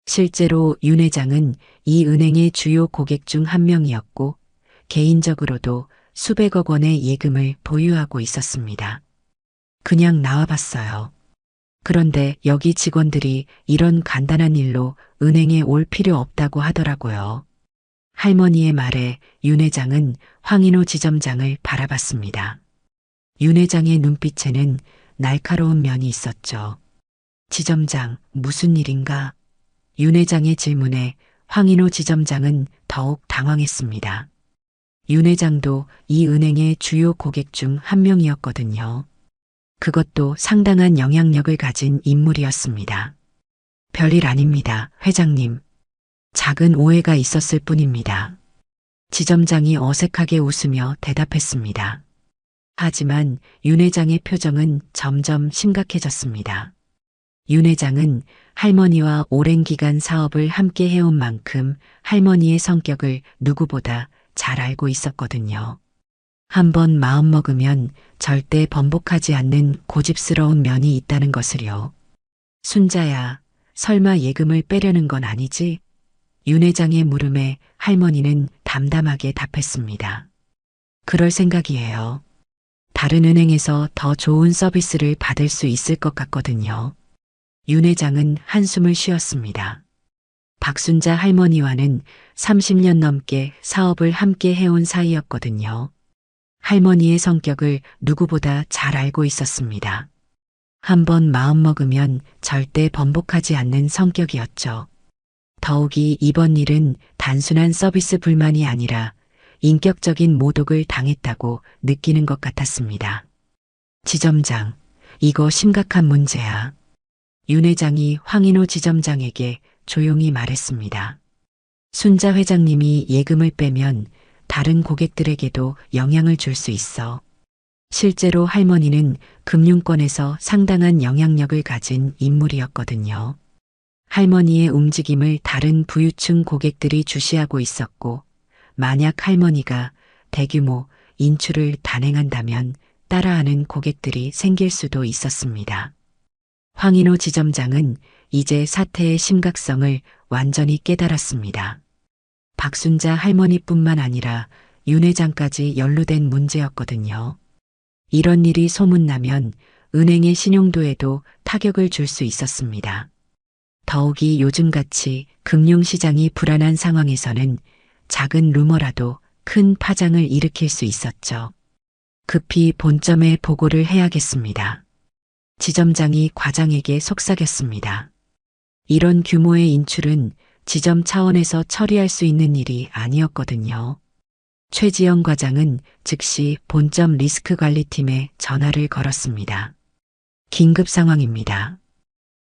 실제로 윤 회장은 이 은행의 주요 고객 중 한 명이었고 개인적으로도 수백억 원의 예금을 보유하고 있었습니다. 그냥 나와봤어요. 그런데 여기 직원들이 이런 간단한 일로 은행에 올 필요 없다고 하더라고요. 할머니의 말에 윤 회장은 황인호 지점장을 바라봤습니다. 윤 회장의 눈빛에는 날카로운 면이 있었죠. 지점장, 무슨 일인가? 윤 회장의 질문에 황인호 지점장은 더욱 당황했습니다. 윤 회장도 이 은행의 주요 고객 중 한 명이었거든요. 그것도 상당한 영향력을 가진 인물이었습니다. 별일 아닙니다, 회장님. 작은 오해가 있었을 뿐입니다. 지점장이 어색하게 웃으며 대답했습니다. 하지만 윤 회장의 표정은 점점 심각해졌습니다. 윤 회장은 할머니와 오랜 기간 사업을 함께 해온 만큼 할머니의 성격을 누구보다 잘 알고 있었거든요. 한번 마음먹으면 절대 번복하지 않는 고집스러운 면이 있다는 것을요. 순자야, 설마 예금을 빼려는 건 아니지? 윤 회장의 물음에 할머니는 담담하게 답했습니다. 그럴 생각이에요. 다른 은행에서 더 좋은 서비스를 받을 수 있을 것 같거든요. 윤 회장은 한숨을 쉬었습니다. 박순자 할머니와는 30년 넘게 사업을 함께 해온 사이였거든요. 할머니의 성격을 누구보다 잘 알고 있었습니다. 한번 마음먹으면 절대 번복하지 않는 성격이었죠. 더욱이 이번 일은 단순한 서비스 불만이 아니라 인격적인 모독을 당했다고 느끼는 것 같았습니다. 지점장, 이거 심각한 문제야. 윤 회장이 황인호 지점장에게 조용히 말했습니다. 순자 회장님이 예금을 빼면 다른 고객들에게도 영향을 줄 수 있어. 실제로 할머니는 금융권에서 상당한 영향력을 가진 인물이었거든요. 할머니의 움직임을 다른 부유층 고객들이 주시하고 있었고, 만약 할머니가 대규모 인출을 단행한다면 따라하는 고객들이 생길 수도 있었습니다. 황인호 지점장은 이제 사태의 심각성을 완전히 깨달았습니다. 박순자 할머니뿐만 아니라 윤 회장까지 연루된 문제였거든요. 이런 일이 소문나면 은행의 신용도에도 타격을 줄 수 있었습니다. 더욱이 요즘같이 금융시장이 불안한 상황에서는 작은 루머라도 큰 파장을 일으킬 수 있었죠. 급히 본점에 보고를 해야겠습니다. 지점장이 과장에게 속삭였습니다. 이런 규모의 인출은 지점 차원에서 처리할 수 있는 일이 아니었거든요. 최지영 과장은 즉시 본점 리스크관리팀에 전화를 걸었습니다. 긴급 상황입니다.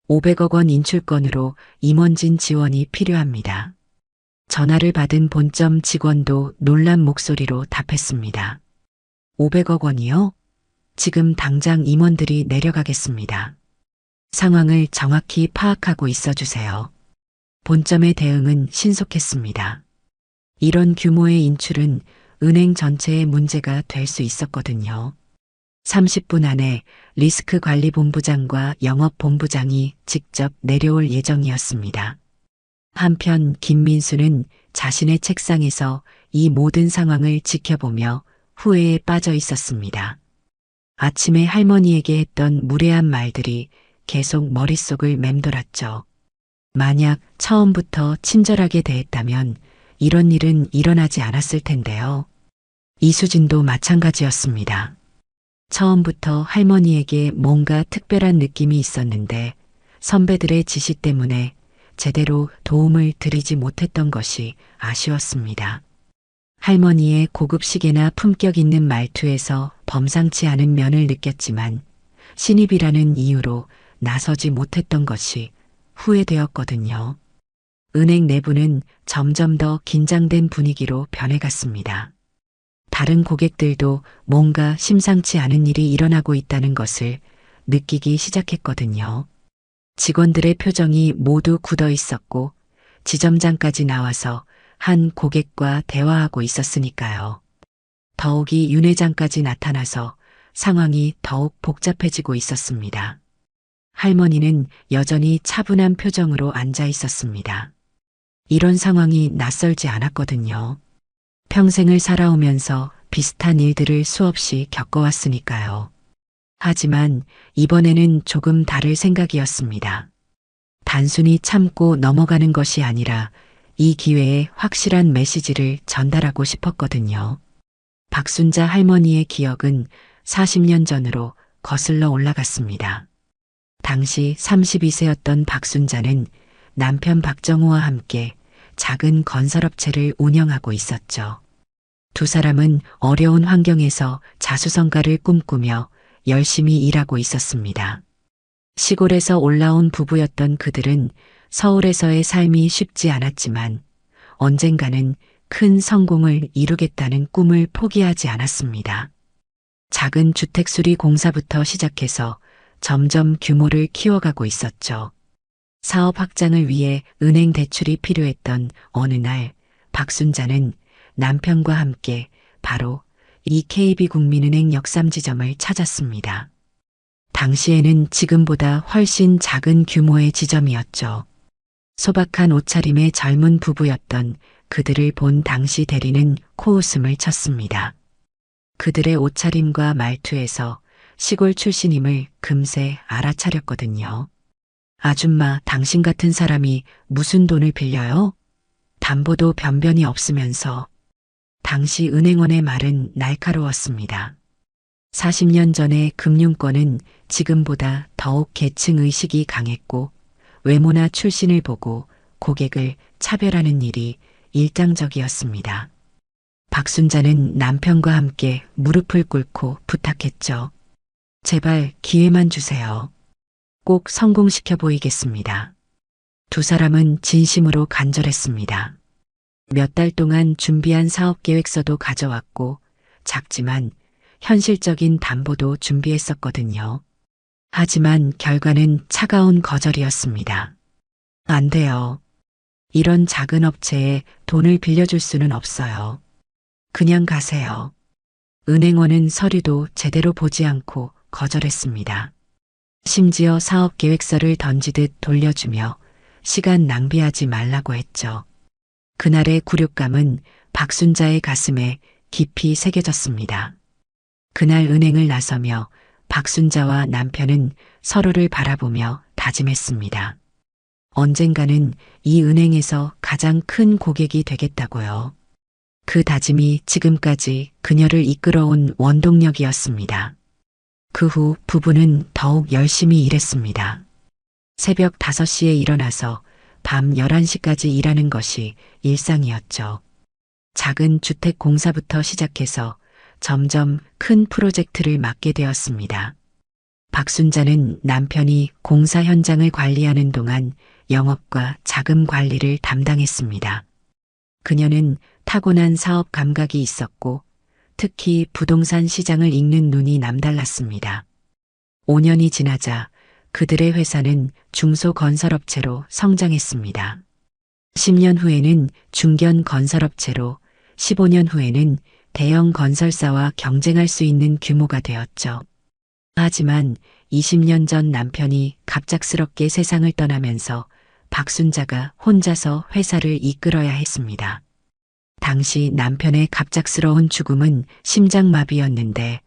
500억 원 인출건으로 임원진 지원이 필요합니다. 전화를 받은 본점 직원도 놀란 목소리로 답했습니다. 500억 원이요? 지금 당장 임원들이 내려가겠습니다. 상황을 정확히 파악하고 있어 주세요. 본점의 대응은 신속했습니다. 이런 규모의 인출은 은행 전체의 문제가 될 수 있었거든요. 30분 안에 리스크관리본부장과 영업본부장이 직접 내려올 예정이었습니다. 한편 김민수는 자신의 책상에서 이 모든 상황을 지켜보며 후회에 빠져 있었습니다. 아침에 할머니에게 했던 무례한 말들이 계속 머릿속을 맴돌았죠. 만약 처음부터 친절하게 대했다면 이런 일은 일어나지 않았을 텐데요. 이수진도 마찬가지였습니다. 처음부터 할머니에게 뭔가 특별한 느낌이 있었는데 선배들의 지시 때문에 제대로 도움을 드리지 못했던 것이 아쉬웠습니다. 할머니의 고급 시계나 품격 있는 말투에서 범상치 않은 면을 느꼈지만 신입이라는 이유로 나서지 못했던 것이 후회되었거든요. 은행 내부는 점점 더 긴장된 분위기로 변해갔습니다. 다른 고객들도 뭔가 심상치 않은 일이 일어나고 있다는 것을 느끼기 시작했거든요. 직원들의 표정이 모두 굳어 있었고 지점장까지 나와서 한 고객과 대화하고 있었으니까요. 더욱이 윤 회장까지 나타나서 상황이 더욱 복잡해지고 있었습니다. 할머니는 여전히 차분한 표정으로 앉아 있었습니다. 이런 상황이 낯설지 않았거든요. 평생을 살아오면서 비슷한 일들을 수없이 겪어왔으니까요. 하지만 이번에는 조금 다를 생각이었습니다. 단순히 참고 넘어가는 것이 아니라 이 기회에 확실한 메시지를 전달하고 싶었거든요. 박순자 할머니의 기억은 40년 전으로 거슬러 올라갔습니다. 당시 32세였던 박순자는 남편 박정우와 함께 작은 건설업체를 운영하고 있었죠. 두 사람은 어려운 환경에서 자수성가를 꿈꾸며 열심히 일하고 있었습니다. 시골에서 올라온 부부였던 그들은 서울에서의 삶이 쉽지 않았지만 언젠가는 큰 성공을 이루겠다는 꿈을 포기하지 않았습니다. 작은 주택 수리 공사부터 시작해서 점점 규모를 키워가고 있었죠. 사업 확장을 위해 은행 대출이 필요했던 어느 날 박순자는 남편과 함께 바로 이 KB국민은행 역삼지점을 찾았습니다. 당시에는 지금보다 훨씬 작은 규모의 지점이었죠. 소박한 옷차림의 젊은 부부였던 그들을 본 당시 대리는 코웃음을 쳤습니다. 그들의 옷차림과 말투에서 시골 출신임을 금세 알아차렸거든요. 아줌마, 당신 같은 사람이 무슨 돈을 빌려요? 담보도 변변이 없으면서. 당시 은행원의 말은 날카로웠습니다. 40년 전의 금융권은 지금보다 더욱 계층의식이 강했고 외모나 출신을 보고 고객을 차별하는 일이 일상적이었습니다. 박순자는 남편과 함께 무릎을 꿇고 부탁했죠. 제발 기회만 주세요. 꼭 성공시켜 보이겠습니다. 두 사람은 진심으로 간절했습니다. 몇 달 동안 준비한 사업 계획서도 가져왔고 작지만 현실적인 담보도 준비했었거든요. 하지만 결과는 차가운 거절이었습니다. 안 돼요. 이런 작은 업체에 돈을 빌려줄 수는 없어요. 그냥 가세요. 은행원은 서류도 제대로 보지 않고 거절했습니다. 심지어 사업 계획서를 던지듯 돌려주며 시간 낭비하지 말라고 했죠. 그날의 굴욕감은 박순자의 가슴에 깊이 새겨졌습니다. 그날 은행을 나서며 박순자와 남편은 서로를 바라보며 다짐했습니다. 언젠가는 이 은행에서 가장 큰 고객이 되겠다고요. 그 다짐이 지금까지 그녀를 이끌어온 원동력이었습니다. 그 후 부부는 더욱 열심히 일했습니다. 새벽 5시에 일어나서 밤 11시까지 일하는 것이 일상이었죠. 작은 주택 공사부터 시작해서 점점 큰 프로젝트를 맡게 되었습니다. 박순자는 남편이 공사 현장을 관리하는 동안 영업과 자금 관리를 담당했습니다. 그녀는 타고난 사업 감각이 있었고 특히 부동산 시장을 읽는 눈이 남달랐습니다. 5년이 지나자 그들의 회사는 중소건설업체로 성장했습니다. 10년 후에는 중견 건설업체로, 15년 후에는 대형 건설사와 경쟁할 수 있는 규모가 되었죠. 하지만 20년 전 남편이 갑작스럽게 세상을 떠나면서 박순자가 혼자서 회사를 이끌어야 했습니다. 당시 남편의 갑작스러운 죽음은 심장마비였는데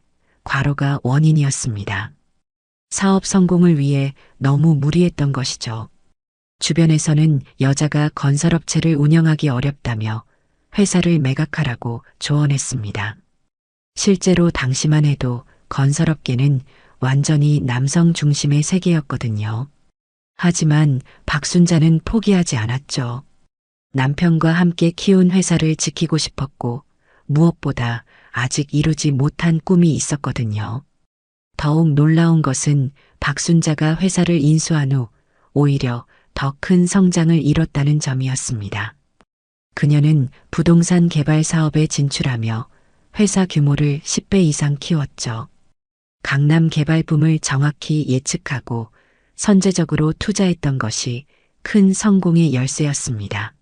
과로가 원인이었습니다. 사업 성공을 위해 너무 무리했던 것이죠. 주변에서는 여자가 건설업체를 운영하기 어렵다며 회사를 매각하라고 조언했습니다. 실제로 당시만 해도 건설업계는 완전히 남성 중심의 세계였거든요. 하지만 박순자는 포기하지 않았죠. 남편과 함께 키운 회사를 지키고 싶었고 무엇보다 아직 이루지 못한 꿈이 있었거든요. 더욱 놀라운 것은 박순자가 회사를 인수한 후 오히려 더 큰 성장을 이뤘다는 점이었습니다. 그녀는 부동산 개발 사업에 진출하며 회사 규모를 10배 이상 키웠죠. 강남 개발붐을 정확히 예측하고 선제적으로 투자했던 것이 큰 성공의 열쇠였습니다.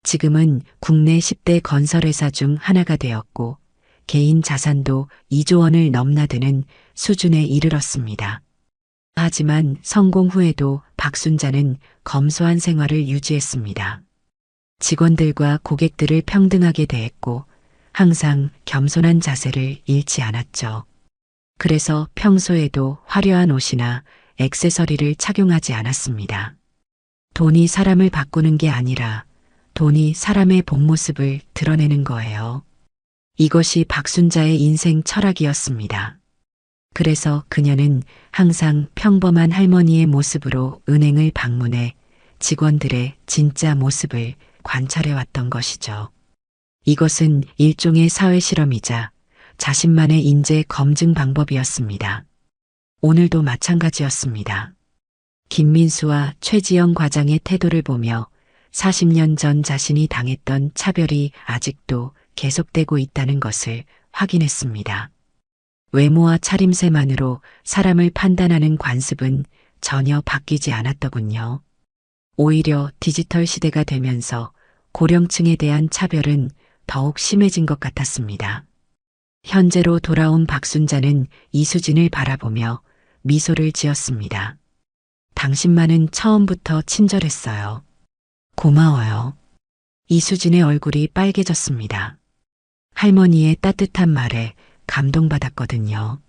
지금은 국내 10대 건설회사 중 하나가 되었고 개인 자산도 2조 원을 넘나드는 수준에 이르렀습니다. 하지만 성공 후에도 박순자는 검소한 생활을 유지했습니다. 직원들과 고객들을 평등하게 대했고 항상 겸손한 자세를 잃지 않았죠. 그래서 평소에도 화려한 옷이나 액세서리를 착용하지 않았습니다. 돈이 사람을 바꾸는 게 아니라 돈이 사람의 본 모습을 드러내는 거예요. 이것이 박순자의 인생 철학이었습니다. 그래서 그녀는 항상 평범한 할머니의 모습으로 은행을 방문해 직원들의 진짜 모습을 관찰해 왔던 것이죠. 이것은 일종의 사회 실험이자 자신만의 인재 검증 방법이었습니다. 오늘도 마찬가지였습니다. 김민수와 최지영 과장의 태도를 보며 40년 전 자신이 당했던 차별이 아직도 계속되고 있다는 것을 확인했습니다. 외모와 차림새만으로 사람을 판단하는 관습은 전혀 바뀌지 않았더군요. 오히려 디지털 시대가 되면서 고령층에 대한 차별은 더욱 심해진 것 같았습니다. 현재로 돌아온 박순자는 이수진을 바라보며 미소를 지었습니다. 당신만은 처음부터 친절했어요. 고마워요. 이수진의 얼굴이 빨개졌습니다. 할머니의 따뜻한 말에 감동받았거든요.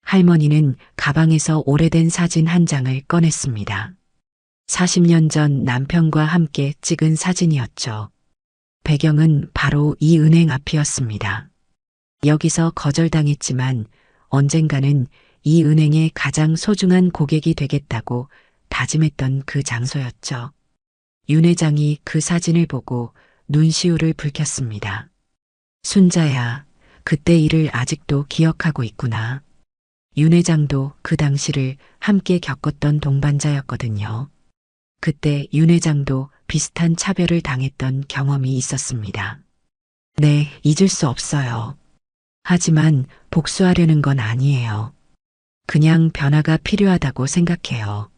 할머니는 가방에서 오래된 사진 한 장을 꺼냈습니다. 40년 전 남편과 함께 찍은 사진이었죠. 배경은 바로 이 은행 앞이었습니다. 여기서 거절당했지만 언젠가는 이 은행의 가장 소중한 고객이 되겠다고 다짐했던 그 장소였죠. 윤 회장이 그 사진을 보고 눈시울을 붉혔습니다. 순자야, 그때 일을 아직도 기억하고 있구나. 윤 회장도 그 당시를 함께 겪었던 동반자였거든요. 그때 윤 회장도 비슷한 차별을 당했던 경험이 있었습니다. 네, 잊을 수 없어요. 하지만 복수하려는 건 아니에요. 그냥 변화가 필요하다고 생각해요.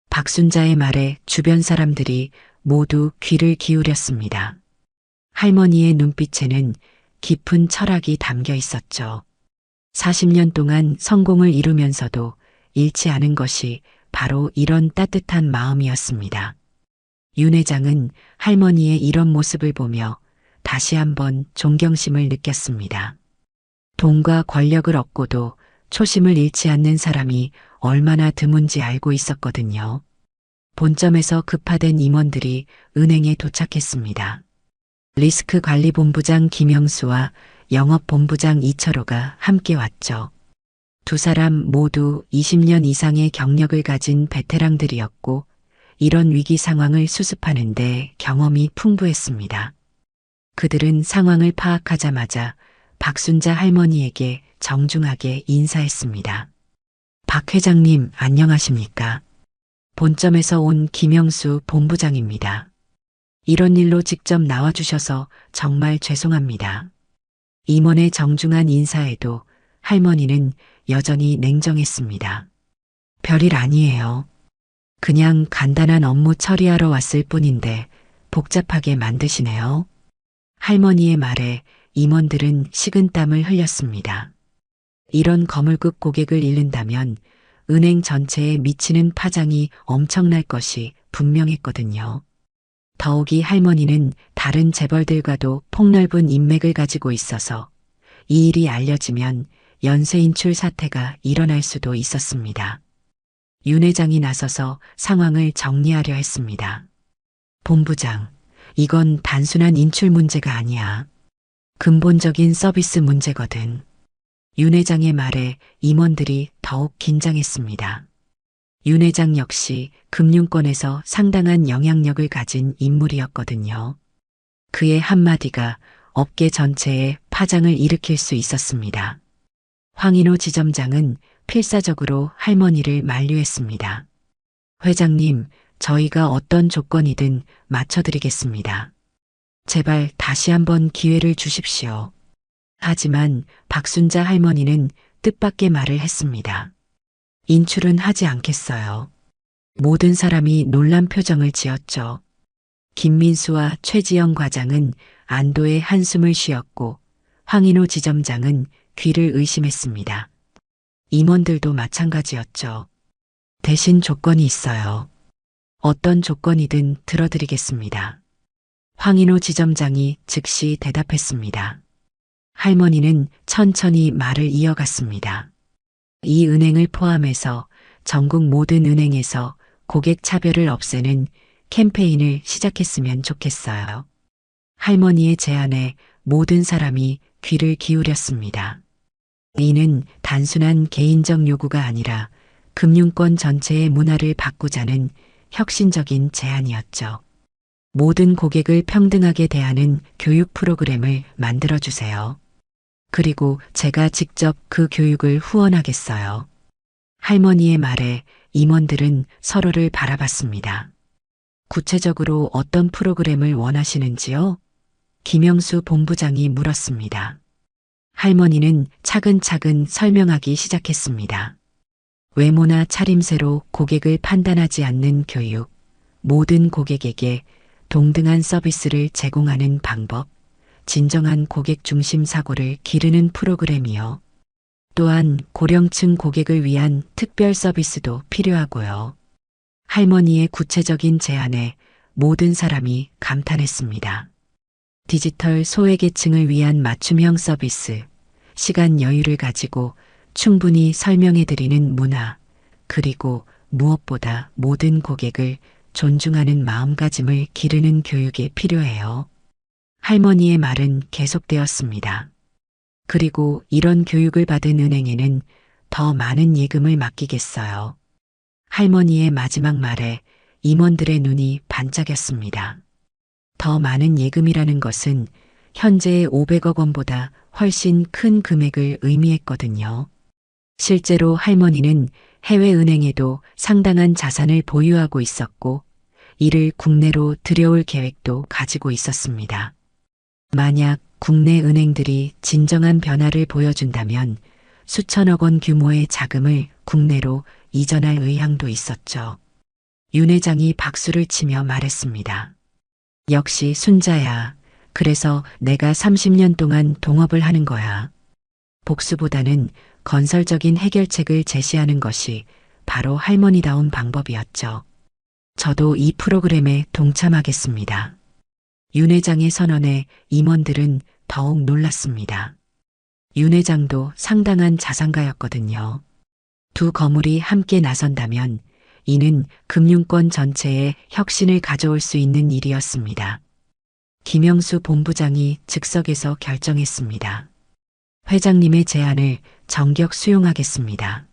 박순자의 말에 주변 사람들이 모두 귀를 기울였습니다. 할머니의 눈빛에는 깊은 철학이 담겨 있었죠. 40년 동안 성공을 이루면서도 잃지 않은 것이 바로 이런 따뜻한 마음이었습니다. 윤 회장은 할머니의 이런 모습을 보며 다시 한번 존경심을 느꼈습니다. 돈과 권력을 얻고도 초심을 잃지 않는 사람이 얼마나 드문지 알고 있었거든요. 본점에서 급파된 임원들이 은행에 도착했습니다. 리스크관리본부장 김영수와 영업본부장 이철호가 함께 왔죠. 두 사람 모두 20년 이상의 경력을 가진 베테랑들이었고 이런 위기 상황을 수습하는데 경험이 풍부했습니다. 그들은 상황을 파악하자마자 박순자 할머니에게 정중하게 인사했습니다. 박 회장님 안녕하십니까? 본점에서 온 김영수 본부장입니다. 이런 일로 직접 나와주셔서 정말 죄송합니다. 임원의 정중한 인사에도 할머니는 여전히 냉정했습니다. 별일 아니에요. 그냥 간단한 업무 처리하러 왔을 뿐인데 복잡하게 만드시네요. 할머니의 말에 임원들은 식은땀을 흘렸습니다. 이런 거물급 고객을 잃는다면 은행 전체에 미치는 파장이 엄청날 것이 분명했거든요. 더욱이 할머니는 다른 재벌들과도 폭넓은 인맥을 가지고 있어서 이 일이 알려지면 연쇄인출 사태가 일어날 수도 있었습니다. 윤 회장이 나서서 상황을 정리하려 했습니다. 본부장, 이건 단순한 인출 문제가 아니야. 근본적인 서비스 문제거든. 윤 회장의 말에 임원들이 더욱 긴장했습니다. 윤 회장 역시 금융권에서 상당한 영향력을 가진 인물이었거든요. 그의 한마디가 업계 전체에 파장을 일으킬 수 있었습니다. 황인호 지점장은 필사적으로 할머니를 만류했습니다. 회장님, 저희가 어떤 조건이든 맞춰드리겠습니다. 제발 다시 한번 기회를 주십시오. 하지만 박순자 할머니는 뜻밖의 말을 했습니다. 인출은 하지 않겠어요. 모든 사람이 놀란 표정을 지었죠. 김민수와 최지영 과장은 안도의 한숨을 쉬었고 황인호 지점장은 귀를 의심했습니다. 임원들도 마찬가지였죠. 대신 조건이 있어요. 어떤 조건이든 들어드리겠습니다. 황인호 지점장이 즉시 대답했습니다. 할머니는 천천히 말을 이어갔습니다. 이 은행을 포함해서 전국 모든 은행에서 고객 차별을 없애는 캠페인을 시작했으면 좋겠어요. 할머니의 제안에 모든 사람이 귀를 기울였습니다. 이는 단순한 개인적 요구가 아니라 금융권 전체의 문화를 바꾸자는 혁신적인 제안이었죠. 모든 고객을 평등하게 대하는 교육 프로그램을 만들어주세요. 그리고 제가 직접 그 교육을 후원하겠어요. 할머니의 말에 임원들은 서로를 바라봤습니다. 구체적으로 어떤 프로그램을 원하시는지요? 김영수 본부장이 물었습니다. 할머니는 차근차근 설명하기 시작했습니다. 외모나 차림새로 고객을 판단하지 않는 교육, 모든 고객에게 동등한 서비스를 제공하는 방법, 진정한 고객 중심 사고를 기르는 프로그램이요. 또한 고령층 고객을 위한 특별 서비스도 필요하고요. 할머니의 구체적인 제안에 모든 사람이 감탄했습니다. 디지털 소외계층을 위한 맞춤형 서비스, 시간 여유를 가지고 충분히 설명해드리는 문화, 그리고 무엇보다 모든 고객을 존중하는 마음가짐을 기르는 교육이 필요해요. 할머니의 말은 계속되었습니다. 그리고 이런 교육을 받은 은행에는 더 많은 예금을 맡기겠어요. 할머니의 마지막 말에 임원들의 눈이 반짝였습니다. 더 많은 예금이라는 것은 현재의 500억 원보다 훨씬 큰 금액을 의미했거든요. 실제로 할머니는 해외은행에도 상당한 자산을 보유하고 있었고 이를 국내로 들여올 계획도 가지고 있었습니다. 만약 국내 은행들이 진정한 변화를 보여준다면 수천억 원 규모의 자금을 국내로 이전할 의향도 있었죠. 윤 회장이 박수를 치며 말했습니다. 역시 순자야. 그래서 내가 30년 동안 동업을 하는 거야. 복수보다는 건설적인 해결책을 제시하는 것이 바로 할머니다운 방법이었죠. 저도 이 프로그램에 동참하겠습니다. 윤 회장의 선언에 임원들은 더욱 놀랐습니다. 윤 회장도 상당한 자산가였거든요. 두 거물이 함께 나선다면 이는 금융권 전체에 혁신을 가져올 수 있는 일이었습니다. 김영수 본부장이 즉석에서 결정했습니다. 회장님의 제안을 전격 수용하겠습니다.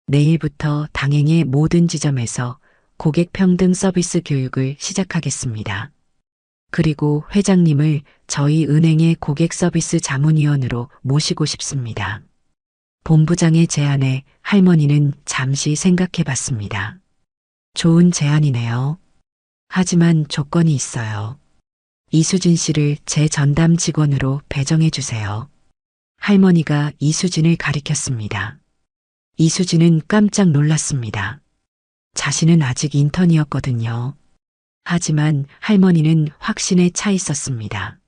내일부터 당행의 모든 지점에서 고객 평등 서비스 교육을 시작하겠습니다. 그리고 회장님을 저희 은행의 고객 서비스 자문위원으로 모시고 싶습니다. 본부장의 제안에 할머니는 잠시 생각해 봤습니다. 좋은 제안이네요. 하지만 조건이 있어요. 이수진 씨를 제 전담 직원으로 배정해 주세요. 할머니가 이수진을 가리켰습니다. 이수진은 깜짝 놀랐습니다. 자신은 아직 인턴이었거든요. 하지만 할머니는 확신에 차 있었습니다.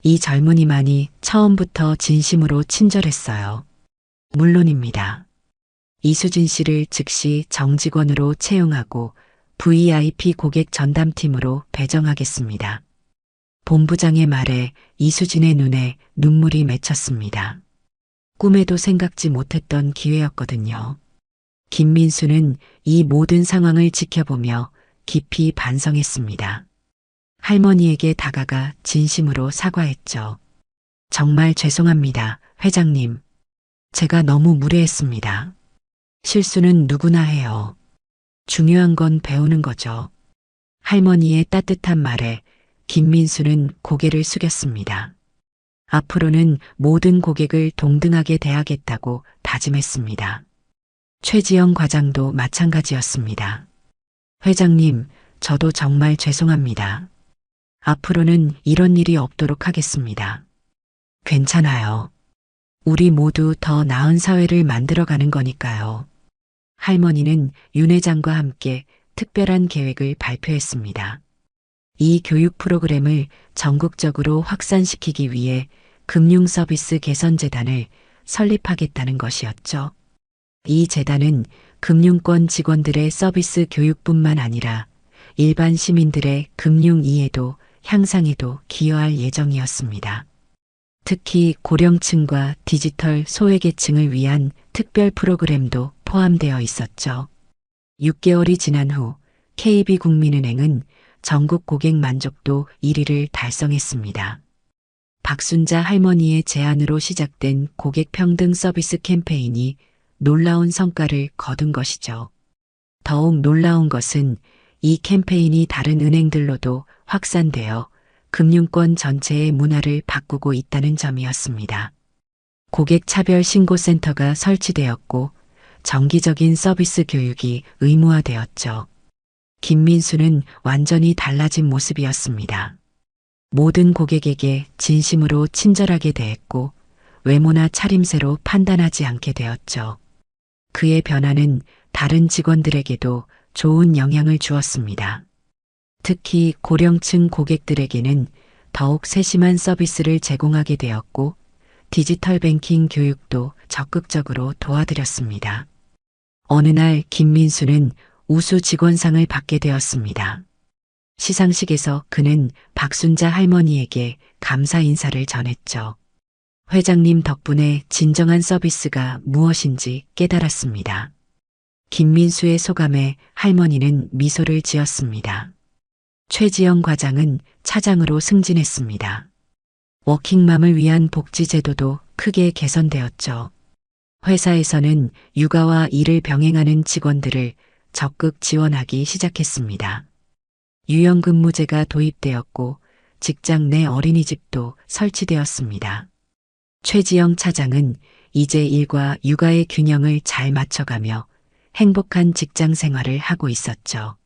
이 젊은이만이 처음부터 진심으로 친절했어요. 물론입니다. 이수진 씨를 즉시 정직원으로 채용하고 VIP 고객 전담팀으로 배정하겠습니다. 본부장의 말에 이수진의 눈에 눈물이 맺혔습니다. 꿈에도 생각지 못했던 기회였거든요. 김민수는 이 모든 상황을 지켜보며 깊이 반성했습니다. 할머니에게 다가가 진심으로 사과했죠. 정말 죄송합니다, 회장님. 제가 너무 무례했습니다. 실수는 누구나 해요. 중요한 건 배우는 거죠. 할머니의 따뜻한 말에 김민수는 고개를 숙였습니다. 앞으로는 모든 고객을 동등하게 대하겠다고 다짐했습니다. 최지영 과장도 마찬가지였습니다. 회장님, 저도 정말 죄송합니다. 앞으로는 이런 일이 없도록 하겠습니다. 괜찮아요. 우리 모두 더 나은 사회를 만들어가는 거니까요. 할머니는 윤 회장과 함께 특별한 계획을 발표했습니다. 이 교육 프로그램을 전국적으로 확산시키기 위해 금융서비스 개선재단을 설립하겠다는 것이었죠. 이 재단은 금융권 직원들의 서비스 교육뿐만 아니라 일반 시민들의 금융 이해도 향상에도 기여할 예정이었습니다. 특히 고령층과 디지털 소외계층을 위한 특별 프로그램도 포함되어 있었죠. 6개월이 지난 후 KB국민은행은 전국 고객 만족도 1위를 달성했습니다. 박순자 할머니의 제안으로 시작된 고객 평등 서비스 캠페인이 놀라운 성과를 거둔 것이죠. 더욱 놀라운 것은 이 캠페인이 다른 은행들로도 확산되어 금융권 전체의 문화를 바꾸고 있다는 점이었습니다. 고객 차별 신고센터가 설치되었고 정기적인 서비스 교육이 의무화되었죠. 김민수는 완전히 달라진 모습이었습니다. 모든 고객에게 진심으로 친절하게 대했고 외모나 차림새로 판단하지 않게 되었죠. 그의 변화는 다른 직원들에게도 좋은 영향을 주었습니다. 특히 고령층 고객들에게는 더욱 세심한 서비스를 제공하게 되었고 디지털 뱅킹 교육도 적극적으로 도와드렸습니다. 어느 날 김민수는 우수 직원상을 받게 되었습니다. 시상식에서 그는 박순자 할머니에게 감사 인사를 전했죠. 회장님 덕분에 진정한 서비스가 무엇인지 깨달았습니다. 김민수의 소감에 할머니는 미소를 지었습니다. 최지영 과장은 차장으로 승진했습니다. 워킹맘을 위한 복지 제도도 크게 개선되었죠. 회사에서는 육아와 일을 병행하는 직원들을 적극 지원하기 시작했습니다. 유연근무제가 도입되었고 직장 내 어린이집도 설치되었습니다. 최지영 차장은 이제 일과 육아의 균형을 잘 맞춰가며 행복한 직장 생활을 하고 있었죠.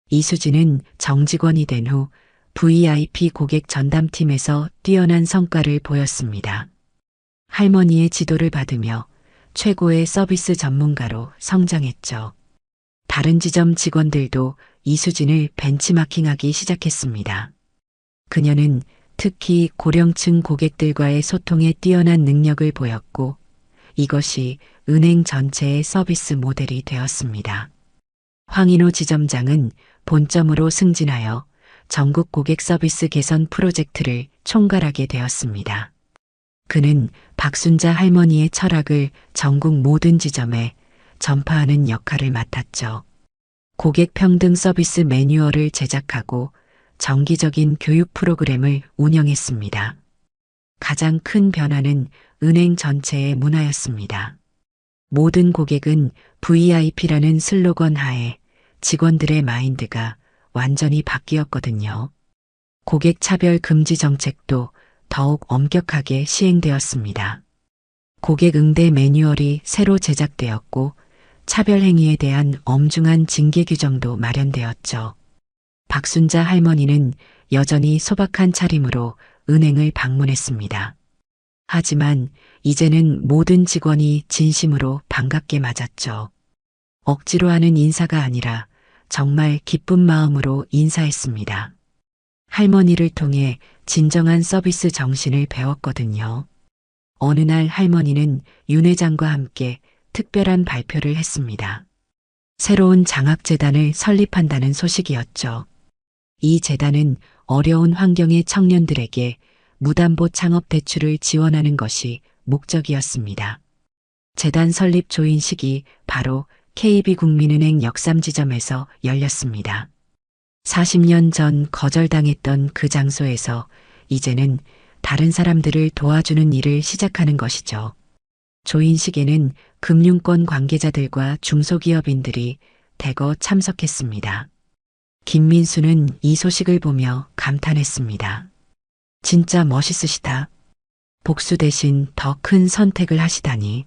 이수진은 정직원이 된 후 VIP 고객 전담팀에서 뛰어난 성과를 보였습니다. 할머니의 지도를 받으며 최고의 서비스 전문가로 성장했죠. 다른 지점 직원들도 이수진을 벤치마킹하기 시작했습니다. 그녀는 특히 고령층 고객들과의 소통에 뛰어난 능력을 보였고 이것이 은행 전체의 서비스 모델이 되었습니다. 황인호 지점장은 본점으로 승진하여 전국 고객 서비스 개선 프로젝트를 총괄하게 되었습니다. 그는 박순자 할머니의 철학을 전국 모든 지점에 전파하는 역할을 맡았죠. 고객 평등 서비스 매뉴얼을 제작하고 정기적인 교육 프로그램을 운영했습니다. 가장 큰 변화는 은행 전체의 문화였습니다. 모든 고객은 VIP라는 슬로건 하에 직원들의 마인드가 완전히 바뀌었거든요. 고객 차별 금지 정책도 더욱 엄격하게 시행되었습니다. 고객 응대 매뉴얼이 새로 제작되었고 차별 행위에 대한 엄중한 징계 규정도 마련되었죠. 박순자 할머니는 여전히 소박한 차림으로 은행을 방문했습니다. 하지만 이제는 모든 직원이 진심으로 반갑게 맞았죠. 억지로 하는 인사가 아니라 정말 기쁜 마음으로 인사했습니다. 할머니를 통해 진정한 서비스 정신을 배웠거든요. 어느 날 할머니는 윤 회장과 함께 특별한 발표를 했습니다. 새로운 장학재단을 설립한다는 소식이었죠. 이 재단은 어려운 환경의 청년들에게 무담보 창업 대출을 지원하는 것이 목적이었습니다. 재단 설립 조인식이 바로 KB국민은행 역삼지점에서 열렸습니다. 40년 전 거절당했던 그 장소에서 이제는 다른 사람들을 도와주는 일을 시작하는 것이죠. 조인식에는 금융권 관계자들과 중소기업인들이 대거 참석했습니다. 김민수는 이 소식을 보며 감탄했습니다. 진짜 멋있으시다. 복수 대신 더 큰 선택을 하시다니.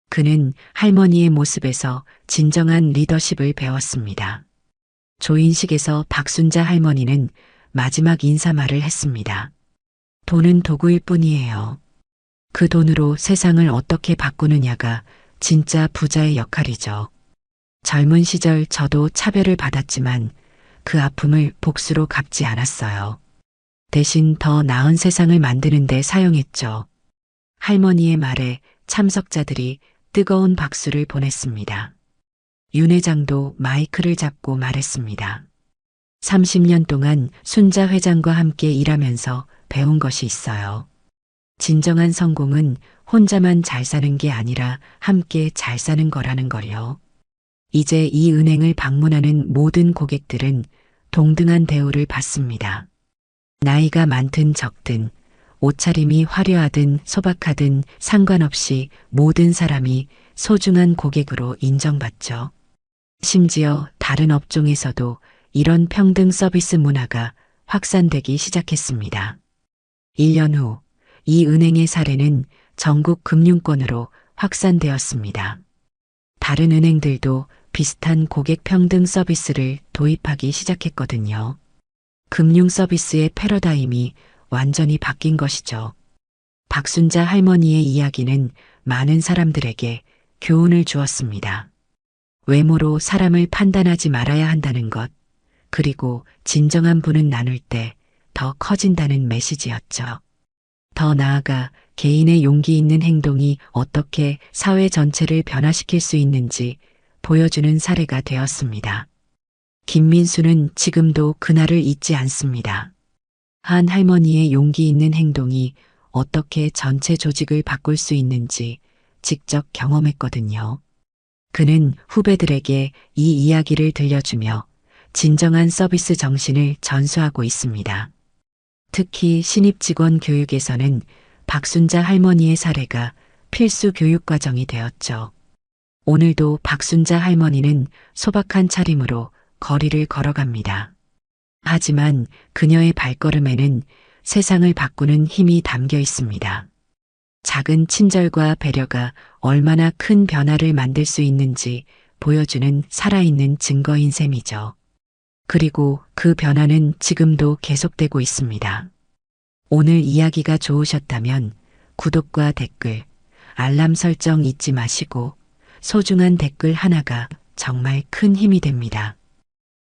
그는 할머니의 모습에서 진정한 리더십을 배웠습니다. 조인식에서 박순자 할머니는 마지막 인사말을 했습니다. 돈은 도구일 뿐이에요. 그 돈으로 세상을 어떻게 바꾸느냐가 진짜 부자의 역할이죠. 젊은 시절 저도 차별을 받았지만 그 아픔을 복수로 갚지 않았어요. 대신 더 나은 세상을 만드는 데 사용했죠. 할머니의 말에 참석자들이 뜨거운 박수를 보냈습니다. 윤 회장도 마이크를 잡고 말했습니다. 30년 동안 순자 회장과 함께 일하면서 배운 것이 있어요. 진정한 성공은 혼자만 잘 사는 게 아니라 함께 잘 사는 거라는 걸요. 이제 이 은행을 방문하는 모든 고객들은 동등한 대우를 받습니다. 나이가 많든 적든, 옷차림이 화려하든 소박하든 상관없이 모든 사람이 소중한 고객으로 인정받죠. 심지어 다른 업종에서도 이런 평등 서비스 문화가 확산되기 시작했습니다. 1년 후, 이 은행의 사례는 전국 금융권으로 확산되었습니다. 다른 은행들도 비슷한 고객 평등 서비스를 도입하기 시작했거든요. 금융 서비스의 패러다임이 완전히 바뀐 것이죠. 박순자 할머니의 이야기는 많은 사람들에게 교훈을 주었습니다. 외모로 사람을 판단하지 말아야 한다는 것, 그리고 진정한 분은 나눌 때 더 커진다는 메시지였죠. 더 나아가 개인의 용기 있는 행동이 어떻게 사회 전체를 변화시킬 수 있는지 보여주는 사례가 되었습니다. 김민수는 지금도 그날을 잊지 않습니다. 한 할머니의 용기 있는 행동이 어떻게 전체 조직을 바꿀 수 있는지 직접 경험했거든요. 그는 후배들에게 이 이야기를 들려주며 진정한 서비스 정신을 전수하고 있습니다. 특히 신입 직원 교육에서는 박순자 할머니의 사례가 필수 교육 과정이 되었죠. 오늘도 박순자 할머니는 소박한 차림으로 거리를 걸어갑니다. 하지만 그녀의 발걸음에는 세상을 바꾸는 힘이 담겨 있습니다. 작은 친절과 배려가 얼마나 큰 변화를 만들 수 있는지 보여주는 살아있는 증거인 셈이죠. 그리고 그 변화는 지금도 계속되고 있습니다. 오늘 이야기가 좋으셨다면 구독과 댓글, 알람 설정 잊지 마시고 소중한 댓글 하나가 정말 큰 힘이 됩니다.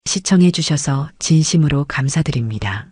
시청해 주셔서 진심으로 감사드립니다.